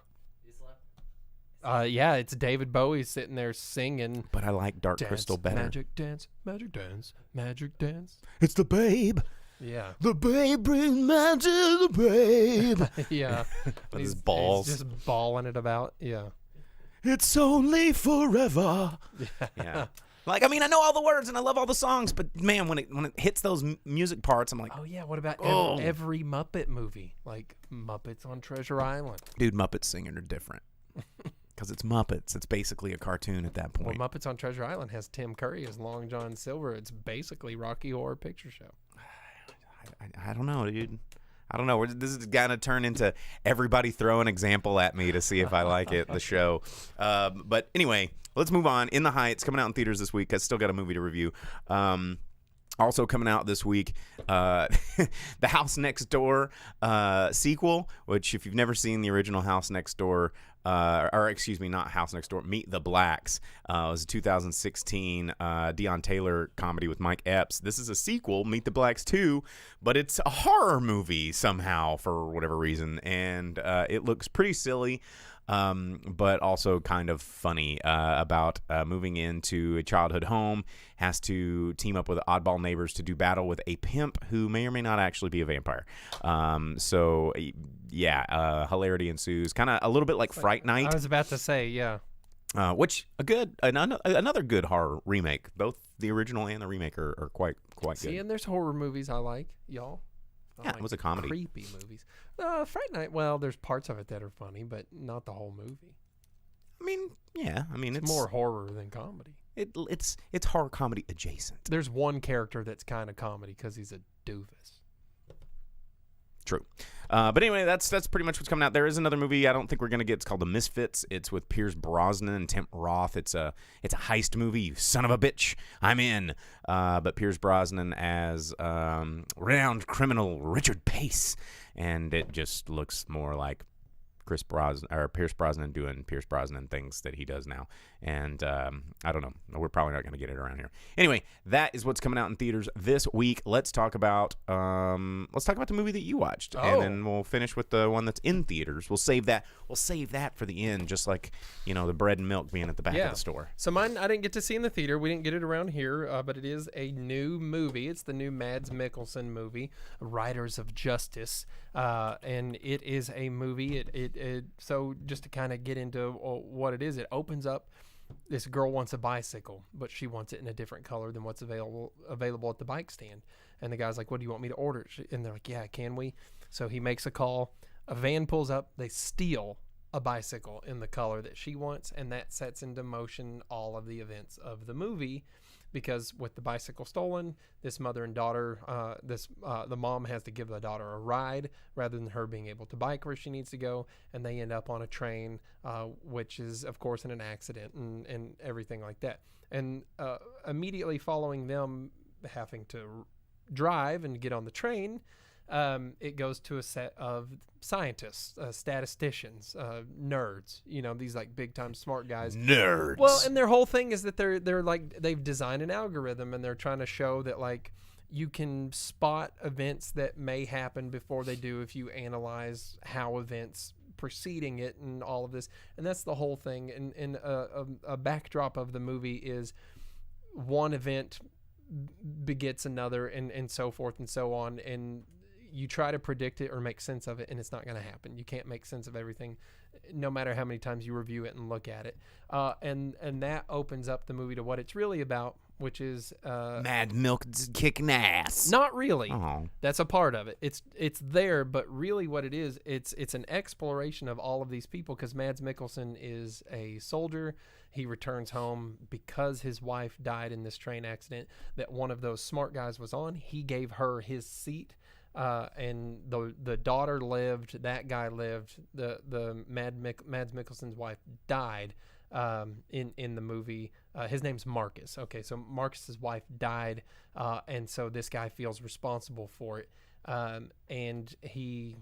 Yeah, it's David Bowie sitting there singing. But I like Dark Dance, Crystal better. Magic dance, magic dance, magic dance. It's the babe. Yeah. The babe brings magic to the babe. Yeah. With his balls. He's just balling it about. Yeah. It's only forever. Yeah. Like, I mean, I know all the words and I love all the songs, but man, when it hits those music parts, I'm like, Oh yeah, what about Oh. every Muppet movie? Like Muppets on Treasure Island. dude, Muppets singing are different. Because it's Muppets. It's basically a cartoon at that Well, point. Muppets on Treasure Island has Tim Curry as Long John Silver. It's basically Rocky Horror Picture Show. I don't know, dude. I don't know. This is going to turn into everybody throw an example at me to see if I like it, the show. But anyway, let's move on. In the Heights, coming out in theaters this week. I still got a movie to review. Also coming out this week, The House Next Door sequel, which if you've never seen the original House Next Door, or excuse me, not House Next Door, Meet the Blacks. It was a 2016 Deion Taylor comedy with Mike Epps. This is a sequel, Meet the Blacks 2, but it's a horror movie somehow for whatever reason, and it looks pretty silly. But also kind of funny about moving into a childhood home, has to team up with oddball neighbors to do battle with a pimp who may or may not actually be a vampire. So, yeah, hilarity ensues. Kind of a little bit like Fright Night. I was about to say, yeah. Which another good horror remake. Both the original and the remake are quite See, good. and there's horror movies I like, y'all. I Yeah, like it was a comedy. Creepy movies. Fright Night, well, there's parts of it that are funny, but not the whole movie. I mean, yeah. I mean, It's more horror than comedy. It's horror comedy adjacent. There's one character that's kind of comedy because he's a doofus. True. But anyway, that's pretty much what's coming out. There is another movie I don't think we're going to get. It's called The Misfits. It's with Pierce Brosnan and Tim Roth. It's a heist movie, you son of a bitch. I'm in. But Pierce Brosnan as renowned criminal Richard Pace. And it just looks more like Pierce Brosnan doing Pierce Brosnan things that he does now. And I don't know. We're probably not going to get it around here. Anyway, that is what's coming out in theaters this week. Let's talk about the movie that you watched, and then we'll finish with the one that's in theaters. We'll save that for the end, just like the bread and milk being at the back of the store. So mine, I didn't get to see in the theater. We didn't get it around here, but it is a new movie. It's the new Mads Mikkelsen movie, Riders of Justice, and it is a movie. So just to kind of get into what it is, it opens up. This girl wants a bicycle, but she wants it in a different color than what's available at the bike stand. And the guy's like, "What do you want me to order?" And they're like, "Yeah, can we?" So he makes a call. A van pulls up. They steal a bicycle in the color that she wants, and that sets into motion all of the events of the movie. Because with the bicycle stolen, this mother and daughter, the mom has to give the daughter a ride rather than her being able to bike where she needs to go, and they end up on a train, which is of course in an accident and everything like that. And immediately following them having to drive and get on the train, it goes to a set of scientists, statisticians, nerds, these like big time smart guys. Nerds. Well, and their whole thing is that they're like, they've designed an algorithm and they're trying to show that like you can spot events that may happen before they do if you analyze how events preceding it and all of this. And that's the whole thing. And a backdrop of the movie is one event begets another and so forth and so on. And you try to predict it or make sense of it, and it's not going to happen. You can't make sense of everything, no matter how many times you review it and look at it. And that opens up the movie to what it's really about, which is Mad Milk kicking ass. Not really. Oh. That's a part of it. It's there, but really what it is, it's an exploration of all of these people, because Mads Mikkelsen is a soldier. He returns home because his wife died in this train accident that one of those smart guys was on. He gave her his seat. And the daughter lived, that guy lived, the Mads Mikkelsen's wife died in the movie. His name's Marcus. Okay, so Marcus's wife died, and so this guy feels responsible for it. And he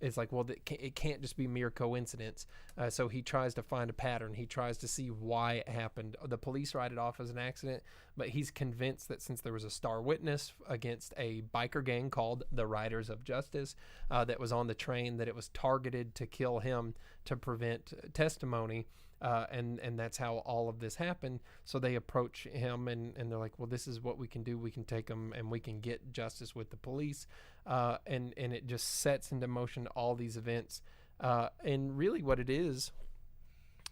is like, well, it can't just be mere coincidence. So he tries to find a pattern. He tries to see why it happened. The police write it off as an accident, but he's convinced that since there was a star witness against a biker gang called the Riders of Justice that was on the train, that it was targeted to kill him to prevent testimony. and that's how all of this happened. So they approach him and they're like, well, this is what we can do. We can take him and we can get justice with the police. And it just sets into motion all these events. And really what it is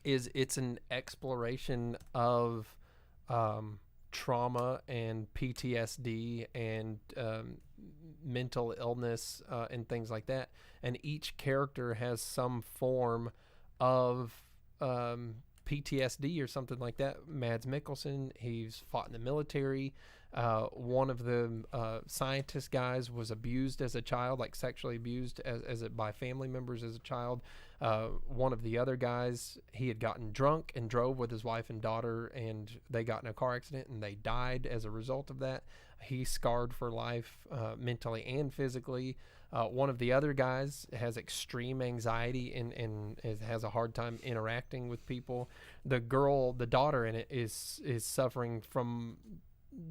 it's an exploration of trauma and PTSD and mental illness and things like that. And each character has some form of PTSD or something like that. Mads Mikkelsen, he's fought in the military. One of the scientist guys was abused as a child, like sexually abused by family members as a child. One of the other guys, he had gotten drunk and drove with his wife and daughter, and they got in a car accident and they died as a result of that. He's scarred for life, mentally and physically. One of the other guys has extreme anxiety and has a hard time interacting with people. The daughter in it is suffering from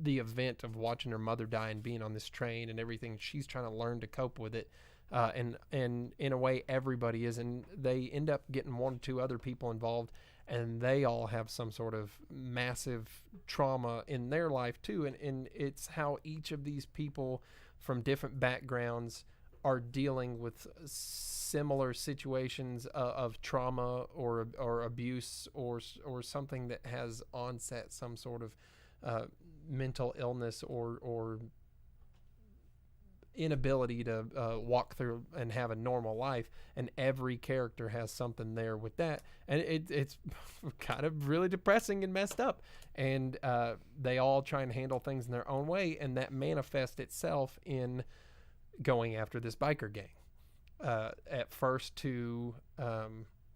the event of watching her mother die and being on this train and everything. She's trying to learn to cope with it. And in a way, everybody is, and they end up getting one or two other people involved, and they all have some sort of massive trauma in their life too. And it's how each of these people from different backgrounds are dealing with similar situations of trauma or abuse or something that has onset some sort of mental illness or inability to walk through and have a normal life, and every character has something there with that, and it's kind of really depressing and messed up, and they all try and handle things in their own way, and that manifests itself in going after this biker gang at first to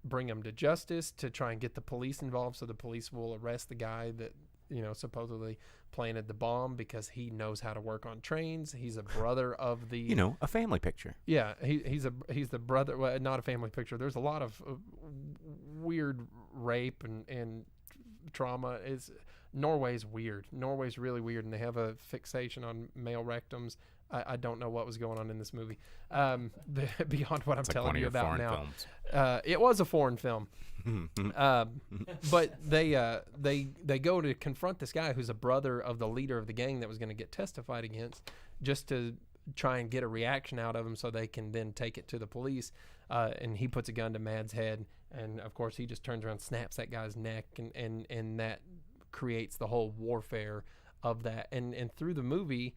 bring them to justice, to try and get the police involved so the police will arrest the guy that supposedly planted the bomb because he knows how to work on trains. He's a brother of the... a family picture. Yeah, he's the brother... Well, not a family picture. There's a lot of weird rape and trauma. Norway's weird. Norway's really weird, and they have a fixation on male rectums. I don't know what was going on in this movie beyond what I'm telling you about now. It was a foreign film. But they go to confront this guy who's a brother of the leader of the gang that was going to get testified against, just to try and get a reaction out of him so they can then take it to the police. And he puts a gun to Mad's head, and of course he just turns around, snaps that guy's neck, and that creates the whole warfare of that. And through the movie,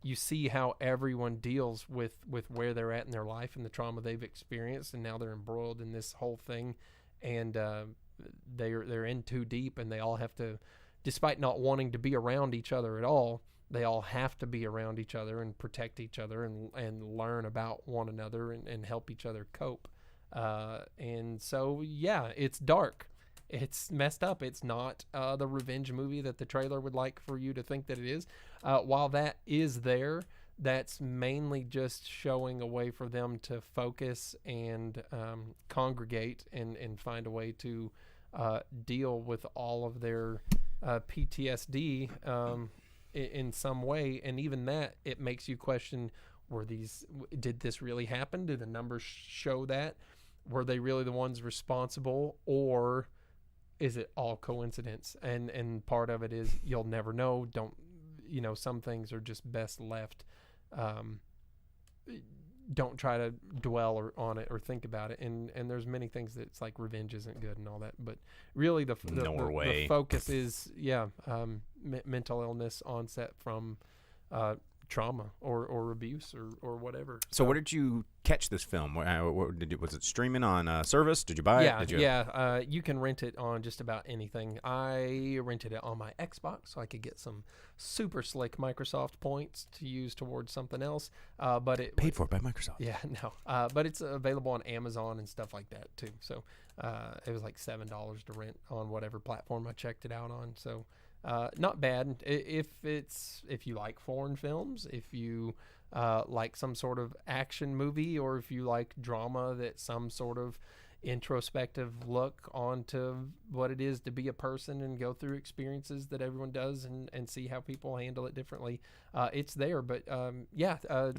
you see how everyone deals with where they're at in their life and the trauma they've experienced, and now they're embroiled in this whole thing, and they're in too deep, and they all have to, despite not wanting to be around each other at all, they all have to be around each other and protect each other and learn about one another and help each other cope. And so, yeah, it's dark. It's messed up. It's not the revenge movie that the trailer would like for you to think that it is. While that is there, that's mainly just showing a way for them to focus and congregate and find a way to deal with all of their PTSD in some way. And even that, it makes you question, did this really happen? Did the numbers show that? Were they really the ones responsible, or is it all coincidence? And part of it is you'll never know. Some things are just best left. Don't try to dwell on it or think about it. And there's many things that's like revenge isn't good and all that. But really the focus is, mental illness onset from trauma or abuse or whatever. So where did you catch this film? Was it streaming on service? Did you buy it? You can rent it on just about anything. I rented it on my Xbox so I could get some super slick Microsoft points to use towards something else. But it paid for by Microsoft. Yeah, no. But it's available on Amazon and stuff like that too. So it was like $7 to rent on whatever platform I checked it out on. So not bad. If you like foreign films, if you like some sort of action movie, or if you like drama that's some sort of introspective look onto what it is to be a person and go through experiences that everyone does and see how people handle it differently, it's there. But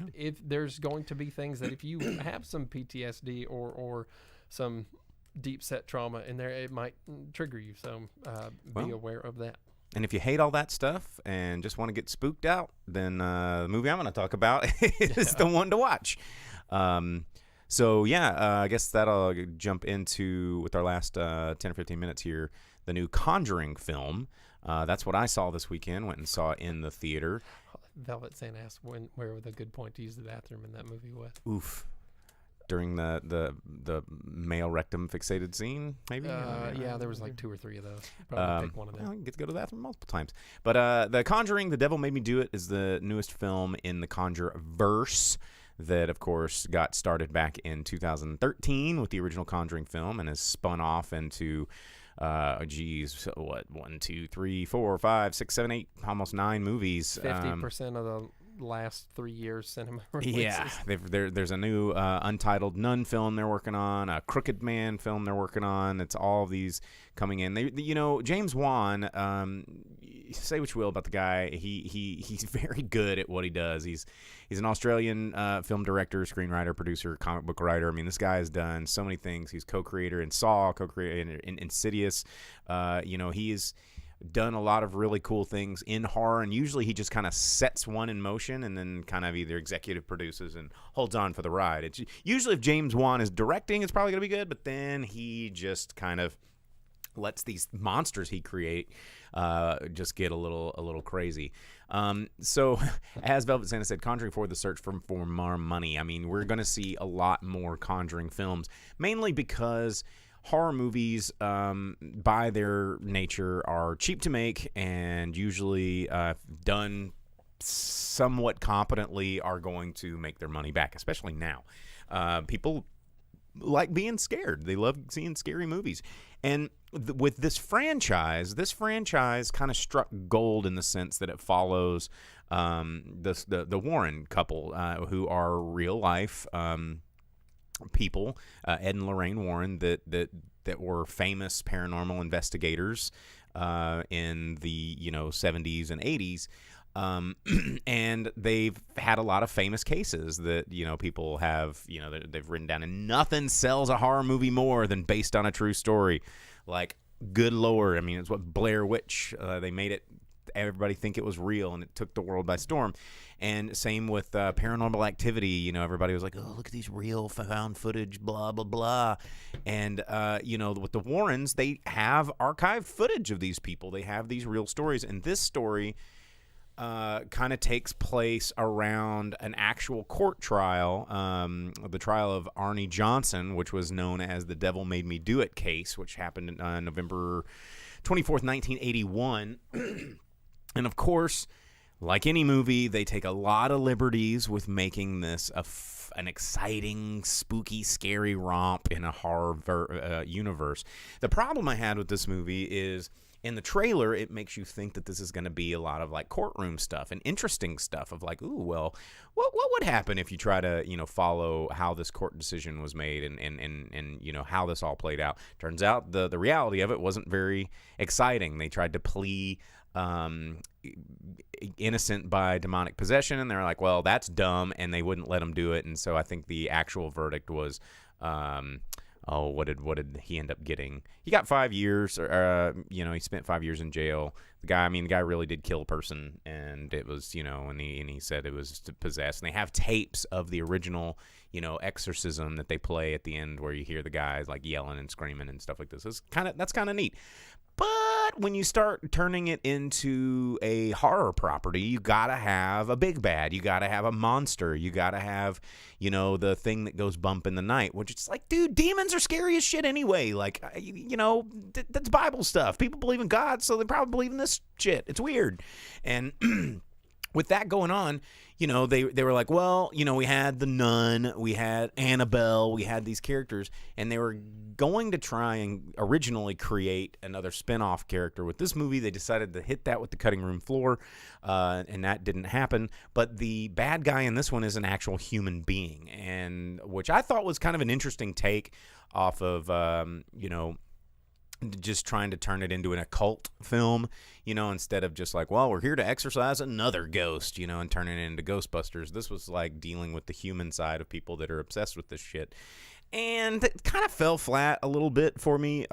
if there's going to be things that if you have some PTSD or some deep set trauma in there, it might trigger you. So be aware of that. And if you hate all that stuff and just want to get spooked out, then the movie I'm going to talk about is the one to watch. I guess that'll jump into, with our last 10 or 15 minutes here, the new Conjuring film. That's what I saw this weekend, went and saw it in the theater. Velvet Santa asked where the good point to use the bathroom in that movie was. Oof. During the male rectum fixated scene, maybe? Yeah, there was like 2 or 3 of those. Probably pick one of them. Well, you get to go to the bathroom multiple times. But The Conjuring, The Devil Made Me Do It is the newest film in the Conjure-verse that, of course, got started back in 2013 with the original Conjuring film and has spun off into, 1, 2, 3, 4, 5, 6, 7, 8, almost 9 movies. 50% of the last 3 years cinema releases. Yeah, there's a new Untitled Nun film they're working on, a Crooked Man film they're working on. It's all of these coming in. James Wan, say what you will about the guy, he's very good at what he does. He's an Australian film director, screenwriter, producer, comic book writer. I mean, this guy has done so many things. He's co-creator in Saw, co-creator in Insidious. He's done a lot of really cool things in horror, and usually he just kind of sets one in motion and then kind of either executive produces and holds on for the ride. It's usually, if James Wan is directing, it's probably going to be good, but then he just kind of lets these monsters he create just get a little crazy. So as Velvet Santa said, Conjuring 4, the search for more money. I mean, we're going to see a lot more Conjuring films, mainly because horror movies, by their nature, are cheap to make and usually done somewhat competently are going to make their money back, especially now. People like being scared. They love seeing scary movies. And with this franchise kind of struck gold in the sense that it follows the Warren couple, who are real life people, Ed and Lorraine Warren, that were famous paranormal investigators in the 70s and 80s. And they've had a lot of famous cases that, people have, they've written down, and nothing sells a horror movie more than based on a true story. Like, good Lord, I mean, it's what Blair Witch, they made it, everybody think it was real, and it took the world by storm. And same with Paranormal Activity. Everybody was like, oh, look at these real found footage, blah, blah, blah. And, with the Warrens, they have archived footage of these people. They have these real stories. And this story kind of takes place around an actual court trial, the trial of Arnie Johnson, which was known as the Devil Made Me Do It case, which happened on November 24th, 1981. And of course, like any movie, they take a lot of liberties with making this an exciting, spooky, scary romp in a horror universe. The problem I had with this movie is, in the trailer, it makes you think that this is going to be a lot of like courtroom stuff and interesting stuff of like, ooh, well, what would happen if you try to, follow how this court decision was made and how this all played out. Turns out the reality of it wasn't very exciting. They tried to plea innocent by demonic possession, and they're like, well, that's dumb, and they wouldn't let him do it. And so I think the actual verdict was, what did he end up getting? He got 5 years, he spent 5 years in jail. The guy really did kill a person, and it was, and he said it was possessed. And they have tapes of the original, exorcism that they play at the end, where you hear the guys like yelling and screaming and stuff like this. That's kind of neat. But when you start turning it into a horror property, you gotta have a big bad. You gotta have a monster. You gotta have, the thing that goes bump in the night, which it's like, dude, demons are scary as shit anyway. Like, that's Bible stuff. People believe in God, so they probably believe in this shit. It's weird. And with that going on, they were like, well, we had the nun, we had Annabelle, we had these characters, and they were going to try and originally create another spin-off character. With this movie, they decided to hit that with the cutting room floor, and that didn't happen. But the bad guy in this one is an actual human being, and which I thought was kind of an interesting take off of, just trying to turn it into an occult film, instead of just like, well, we're here to exorcise another ghost, and turning it into Ghostbusters. This was like dealing with the human side of people that are obsessed with this shit. And it kind of fell flat a little bit for me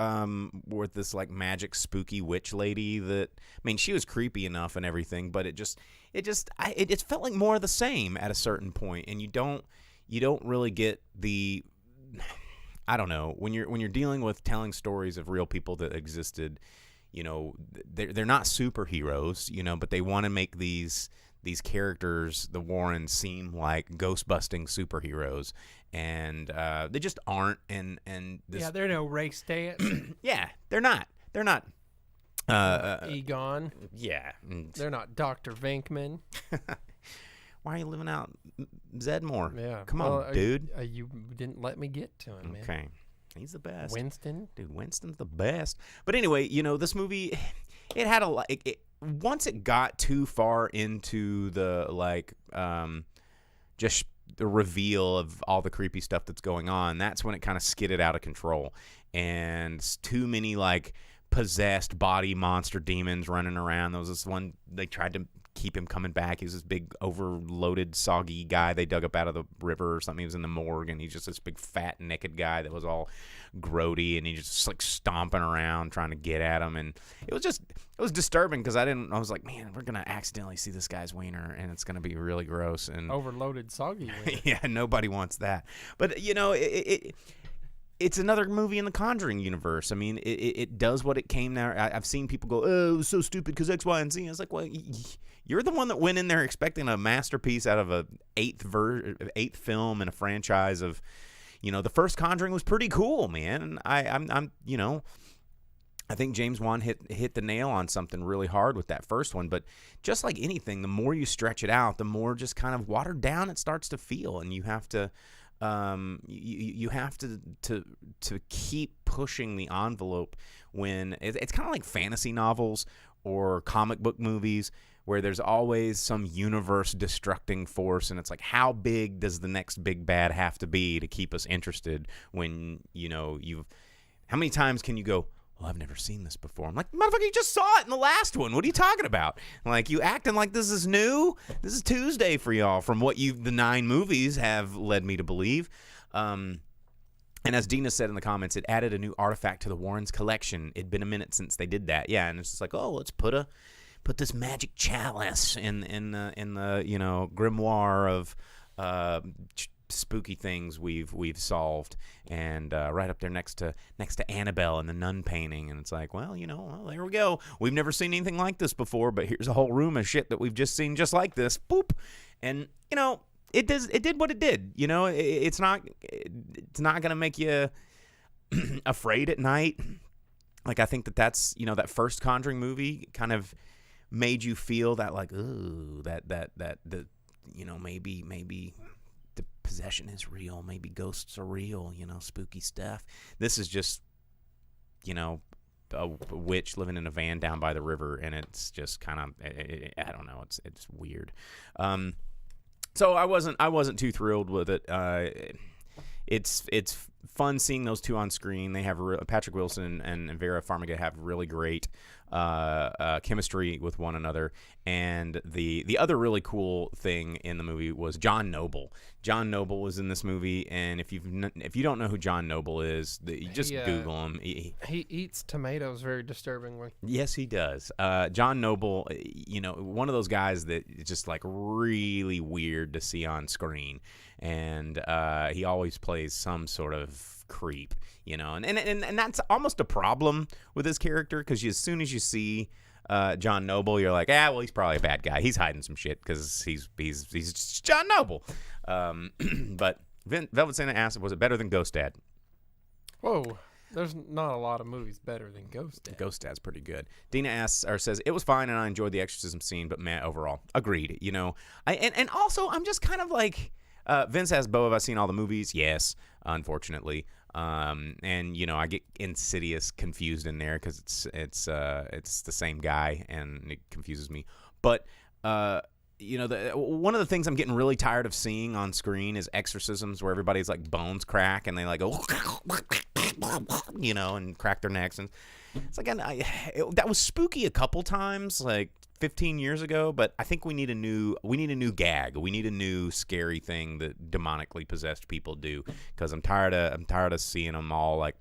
with this like magic spooky witch lady that, I mean, she was creepy enough and everything, but it felt like more of the same at a certain point, and you don't really get the, I don't know, when you're dealing with telling stories of real people that existed, you know, they're not superheroes, you know, but they want to make these characters, the Warrens, seem like ghost-busting superheroes, and they just aren't. And this, they're no Ray Stantz. yeah, they're not. Egon. Yeah, They're not Dr. Venkman. Why are you living out Zedmore? Yeah, come on, dude. You didn't let me get to him, man. Okay, he's the best. Winston, dude, Winston's the best. But anyway, you know, this movie, it had a lot. Once it got too far into the like just the reveal of all the creepy stuff that's going on, that's when it kind of skidded out of control, and too many like possessed body monster demons running around. There was this one, they tried to keep him coming back. He was this big overloaded soggy guy they dug up out of the river or something. He was in the morgue, and he's just this big fat naked guy that was all grody, and he just like stomping around trying to get at him. And it was disturbing because I was like, man, we're gonna accidentally see this guy's wiener, and it's gonna be really gross and overloaded soggy wiener. Yeah, nobody wants that. But you know, it's another movie in the Conjuring universe. I mean, it does what it came there. I've seen people go, oh, it was so stupid because X, Y, and Z. I was like, well, you're the one that went in there expecting a masterpiece out of a eighth film in a franchise of, you know, the first Conjuring was pretty cool, man. And I'm you know, I think James Wan hit the nail on something really hard with that first one. But just like anything, the more you stretch it out, the more just kind of watered down it starts to feel, and you have to. You have to keep pushing the envelope when it's kind of like fantasy novels or comic book movies where there's always some universe destructing force, and it's like, how big does the next big bad have to be to keep us interested? When, you know, how many times can you go, well, I've never seen this before. I'm like, motherfucker, you just saw it in the last one. What are you talking about? Like, you acting like this is new? This is Tuesday for y'all from what the 9 movies have led me to believe. And as Dina said in the comments, it added a new artifact to the Warrens' collection. It'd been a minute since they did that. Yeah, and it's just like, oh, let's put this magic chalice in the you know, grimoire of spooky things we've solved, and right up there next to Annabelle and the nun painting. And it's like, well, you know, well, there we go. We've never seen anything like this before, but here's a whole room of shit that we've just seen just like this. Boop. And you know, it did what it did. You know, it's not gonna make you afraid at night. Like, I think that's, you know, that first Conjuring movie kind of made you feel that, like, ooh, that you know, maybe the possession is real, maybe ghosts are real, you know, spooky stuff. This is just, you know, a witch living in a van down by the river, and it's just kind of, I don't know, it's weird. So I wasn't too thrilled with it. It's fun seeing those two on screen. They have Patrick Wilson and Vera Farmiga have really great chemistry with one another. And the other really cool thing in the movie was John Noble. John Noble was in this movie, and if you don't know who John Noble is, you just Google him. He eats tomatoes very disturbingly. Yes, he does. John Noble, you know, one of those guys that is just like really weird to see on screen, and he always plays some sort of creep, you know, and that's almost a problem with his character, because as soon as you see John Noble, you're like, well, he's probably a bad guy. He's hiding some shit because he's just John Noble. But Velvet Santa asked, was it better than Ghost Dad? Whoa, there's not a lot of movies better than Ghost Dad. Ghost Dad's pretty good. Dina asks or says, it was fine and I enjoyed the exorcism scene, but man, overall, agreed. You know, and also I'm just kind of like, Vince asks, Bo, have I seen all the movies? Yes, unfortunately. And you know, I get Insidious confused in there because it's the same guy and it confuses me. But you know, one of the things I'm getting really tired of seeing on screen is exorcisms where everybody's like bones crack and they like go, you know, and crack their necks, and it's like that was spooky a couple times, like 15 years ago, but I think we need a new gag. We need a new scary thing that demonically possessed people do, because I'm tired of seeing them all like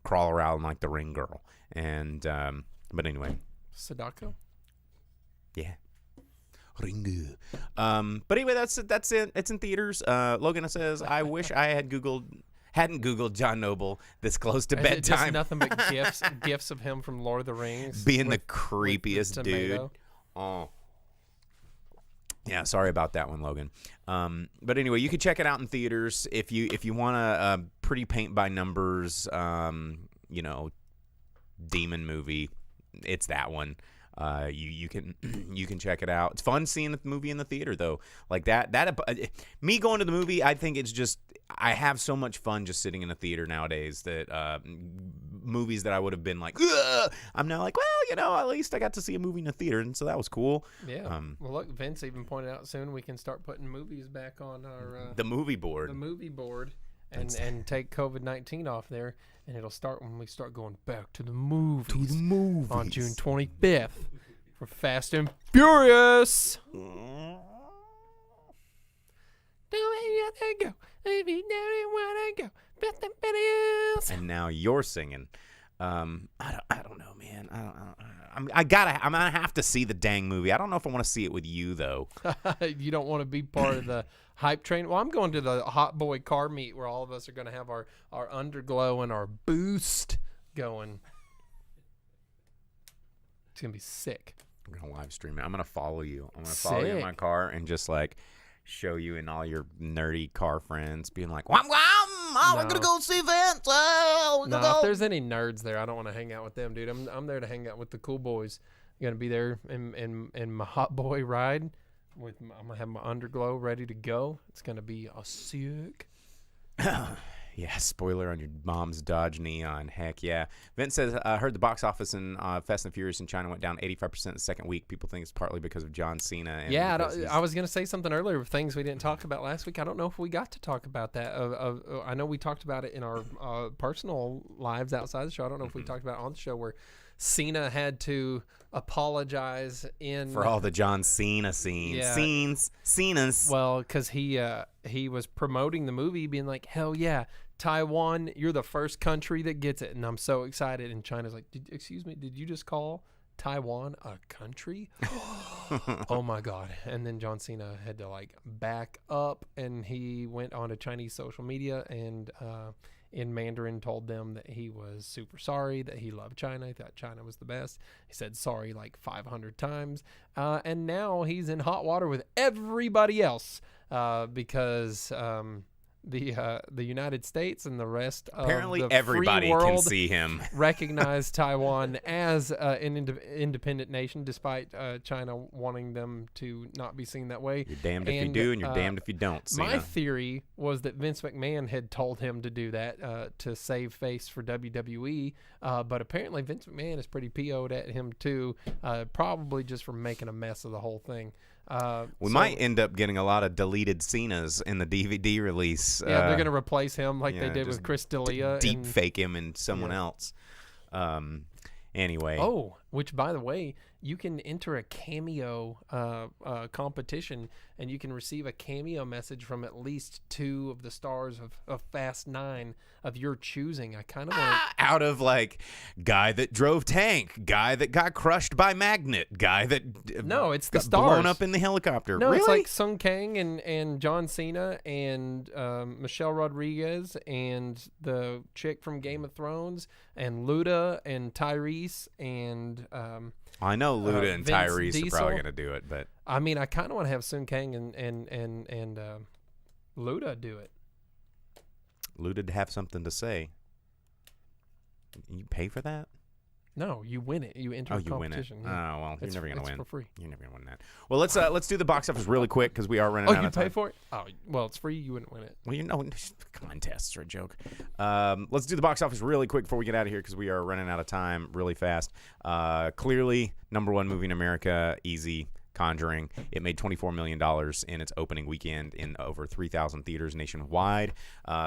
crawl around like the Ring Girl. And but anyway, Sadako. yeah. Ringu. But anyway, that's it. It's in theaters. Logan says, I wish I hadn't Googled John Noble this close to bedtime. Just nothing but gifs of him from Lord of the Rings. Being the creepiest dude. Oh. Yeah, sorry about that one, Logan. But anyway, you can check it out in theaters if you want a pretty paint by numbers, demon movie. It's that one. You can check it out. It's fun seeing the movie in the theater though. Like that me going to the movie, I think it's just, I have so much fun just sitting in a theater nowadays that movies that I would have been like, ugh, I'm now like, well, at least I got to see a movie in a theater, and so that was cool. Yeah. Well, look, Vince even pointed out soon we can start putting movies back on our the movie board. And take COVID-19 off there, and it'll start when we start going back to the movies. On June 25th for Fast and Furious. Go. If you don't want to go, Fast and Furious. And now you're singing. I don't know, man. I'm gonna have to see the dang movie. I don't know if I want to see it with you though. You don't want to be part of the hype train. Well, I'm going to the Hot Boy car meet where all of us are going to have our underglow and our boost going. It's gonna be sick. I'm gonna live stream it. I'm gonna follow you. I'm gonna follow you in my car and just like show you and all your nerdy car friends being like, "Wham wham! Oh, we're gonna go see Vince. Oh, no, if there's any nerds there, I don't want to hang out with them, dude. I'm there to hang out with the cool boys. I'm gonna be there in my Hot Boy ride. I'm gonna have my underglow ready to go. It's gonna be a sick. Yeah, spoiler on your mom's Dodge Neon. Heck yeah. Vince says, I heard the box office in Fast and Furious in China went down 85% the second week. People think it's partly because of John Cena. And I was going to say something earlier of things we didn't talk about last week. I don't know if we got to talk about that. I know we talked about it in our personal lives outside the show. I don't know if we talked about it on the show where Cena had to apologize for all the John Cena scenes. Yeah. Cenas. Well, because he was promoting the movie, being like, hell yeah, Taiwan, you're the first country that gets it, and I'm so excited. And China's like, excuse me, did you just call Taiwan a country? Oh my God. And then John Cena had to like back up, and he went on to Chinese social media and in Mandarin told them that he was super sorry, that he loved China, he thought China was the best. He said sorry like 500 times. And now he's in hot water with everybody else because the United States and the rest apparently of the everybody free world can see him recognize Taiwan as an independent nation, despite China wanting them to not be seen that way. You're damned if you do, and you're damned if you don't. Cena. My theory was that Vince McMahon had told him to do that to save face for WWE, but apparently Vince McMahon is pretty PO'd at him too, probably just for making a mess of the whole thing. We might end up getting a lot of deleted Cenas in the DVD release. Yeah, they're going to replace him like they did with Chris D'Elia. Deep fake him in someone else. Anyway. Oh, which, by the way, you can enter a cameo competition, and you can receive a cameo message from at least 2 of the stars of Fast 9 of your choosing. I kind of want out of like guy that drove tank, guy that got crushed by magnet, guy that no, it's the got stars blown up in the helicopter. No, really? It's like Sung Kang and John Cena and Michelle Rodriguez and the chick from Game of Thrones and Luda and Tyrese and I know Luda and Vince Tyrese Diesel. are probably going to do it, but I mean, I kind of want to have Sung Kang and Luda do it. Luda to have something to say. You pay for that? No, you win it. You enter a competition. You win it. Yeah. Oh, well, you're never going to win. It's for free. You're never going to win that. Well, let's do the box office really quick because we are running out of time. Oh, you pay for it? Oh, well, it's free. You wouldn't win it. Well, contests are a joke. Let's do the box office really quick before we get out of here because we are running out of time really fast. Clearly, #1 movie in America, easy. Conjuring. It made $24 million in its opening weekend in over 3,000 theaters nationwide.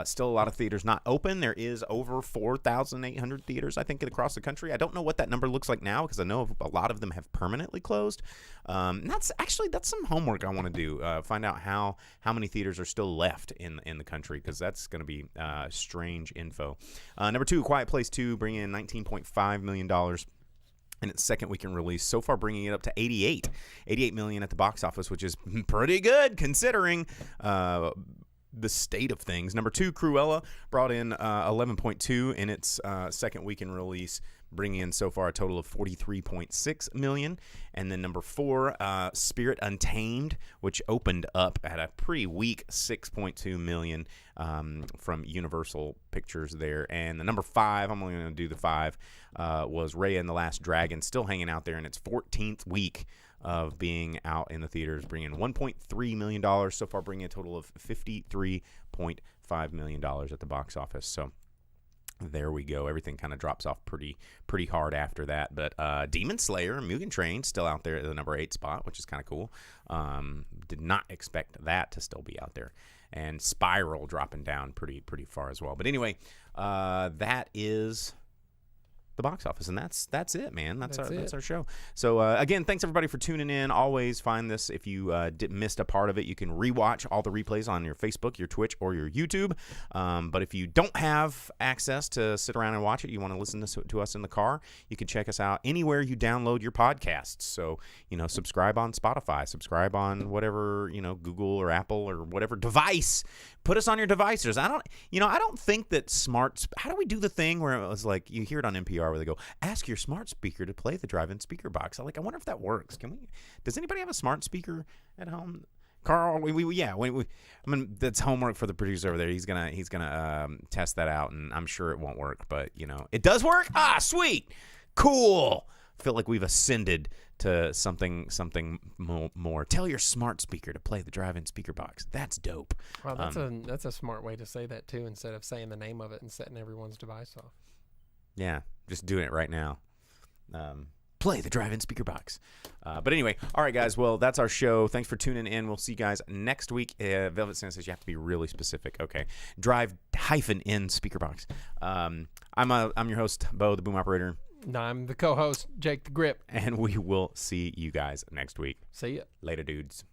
Still a lot of theaters not open. There is over 4,800 theaters, I think, across the country. I don't know what that number looks like now because I know a lot of them have permanently closed. And that's some homework I want to do. Find out how many theaters are still left in the country, because that's going to be strange info. Number 2, Quiet Place 2, bringing in $19.5 million in its second weekend release, so far bringing it up to $88 million at the box office, which is pretty good considering the state of things. Number 2, Cruella, brought in 11.2 in its second weekend release, bringing in so far a total of $43.6 million. And then number 4, Spirit Untamed, which opened up at a pretty weak $6.2 million from Universal Pictures there. And the number 5, I'm only going to do the 5, was Raya and the Last Dragon, still hanging out there in its 14th week of being out in the theaters, bringing in $1.3 million so far, bringing a total of $53.5 million at the box office. So there we go. Everything kind of drops off pretty hard after that. But Demon Slayer, Mugen Train, still out there at the number 8 spot, which is kind of cool. Did not expect that to still be out there. And Spiral dropping down pretty far as well. But anyway, that is the box office, and that's it, man. That's our show. So again, thanks everybody for tuning in. Always find this, if you missed a part of it, you can rewatch all the replays on your Facebook, your Twitch, or your YouTube. But if you don't have access to sit around and watch it, you want to listen to us in the car, you can check us out anywhere you download your podcasts. So subscribe on Spotify, subscribe on whatever Google or Apple or whatever device. Put us on your devices. I don't think that how do we do the thing where it was like, you hear it on NPR where they go, ask your smart speaker to play the Drive-in Speakerbox. I wonder if that works. Does anybody have a smart speaker at home? Carl, that's homework for the producer over there. He's gonna test that out, and I'm sure it won't work, but it does work. Ah, sweet, cool. Feel like we've ascended to something more. Tell your smart speaker to play the Drive-in Speakerbox. That's dope. Well, that's a smart way to say that too, instead of saying the name of it and setting everyone's device off. Yeah, just doing it right now. Play the Drive-in Speakerbox. But anyway, all right, guys. Well, that's our show. Thanks for tuning in. We'll see you guys next week. Velvet Santa says you have to be really specific. Okay, Drive-in Speakerbox. I'm your host, Bo, the boom operator. No, I'm the co-host, Jake the Grip. And we will see you guys next week. See ya. Later, dudes.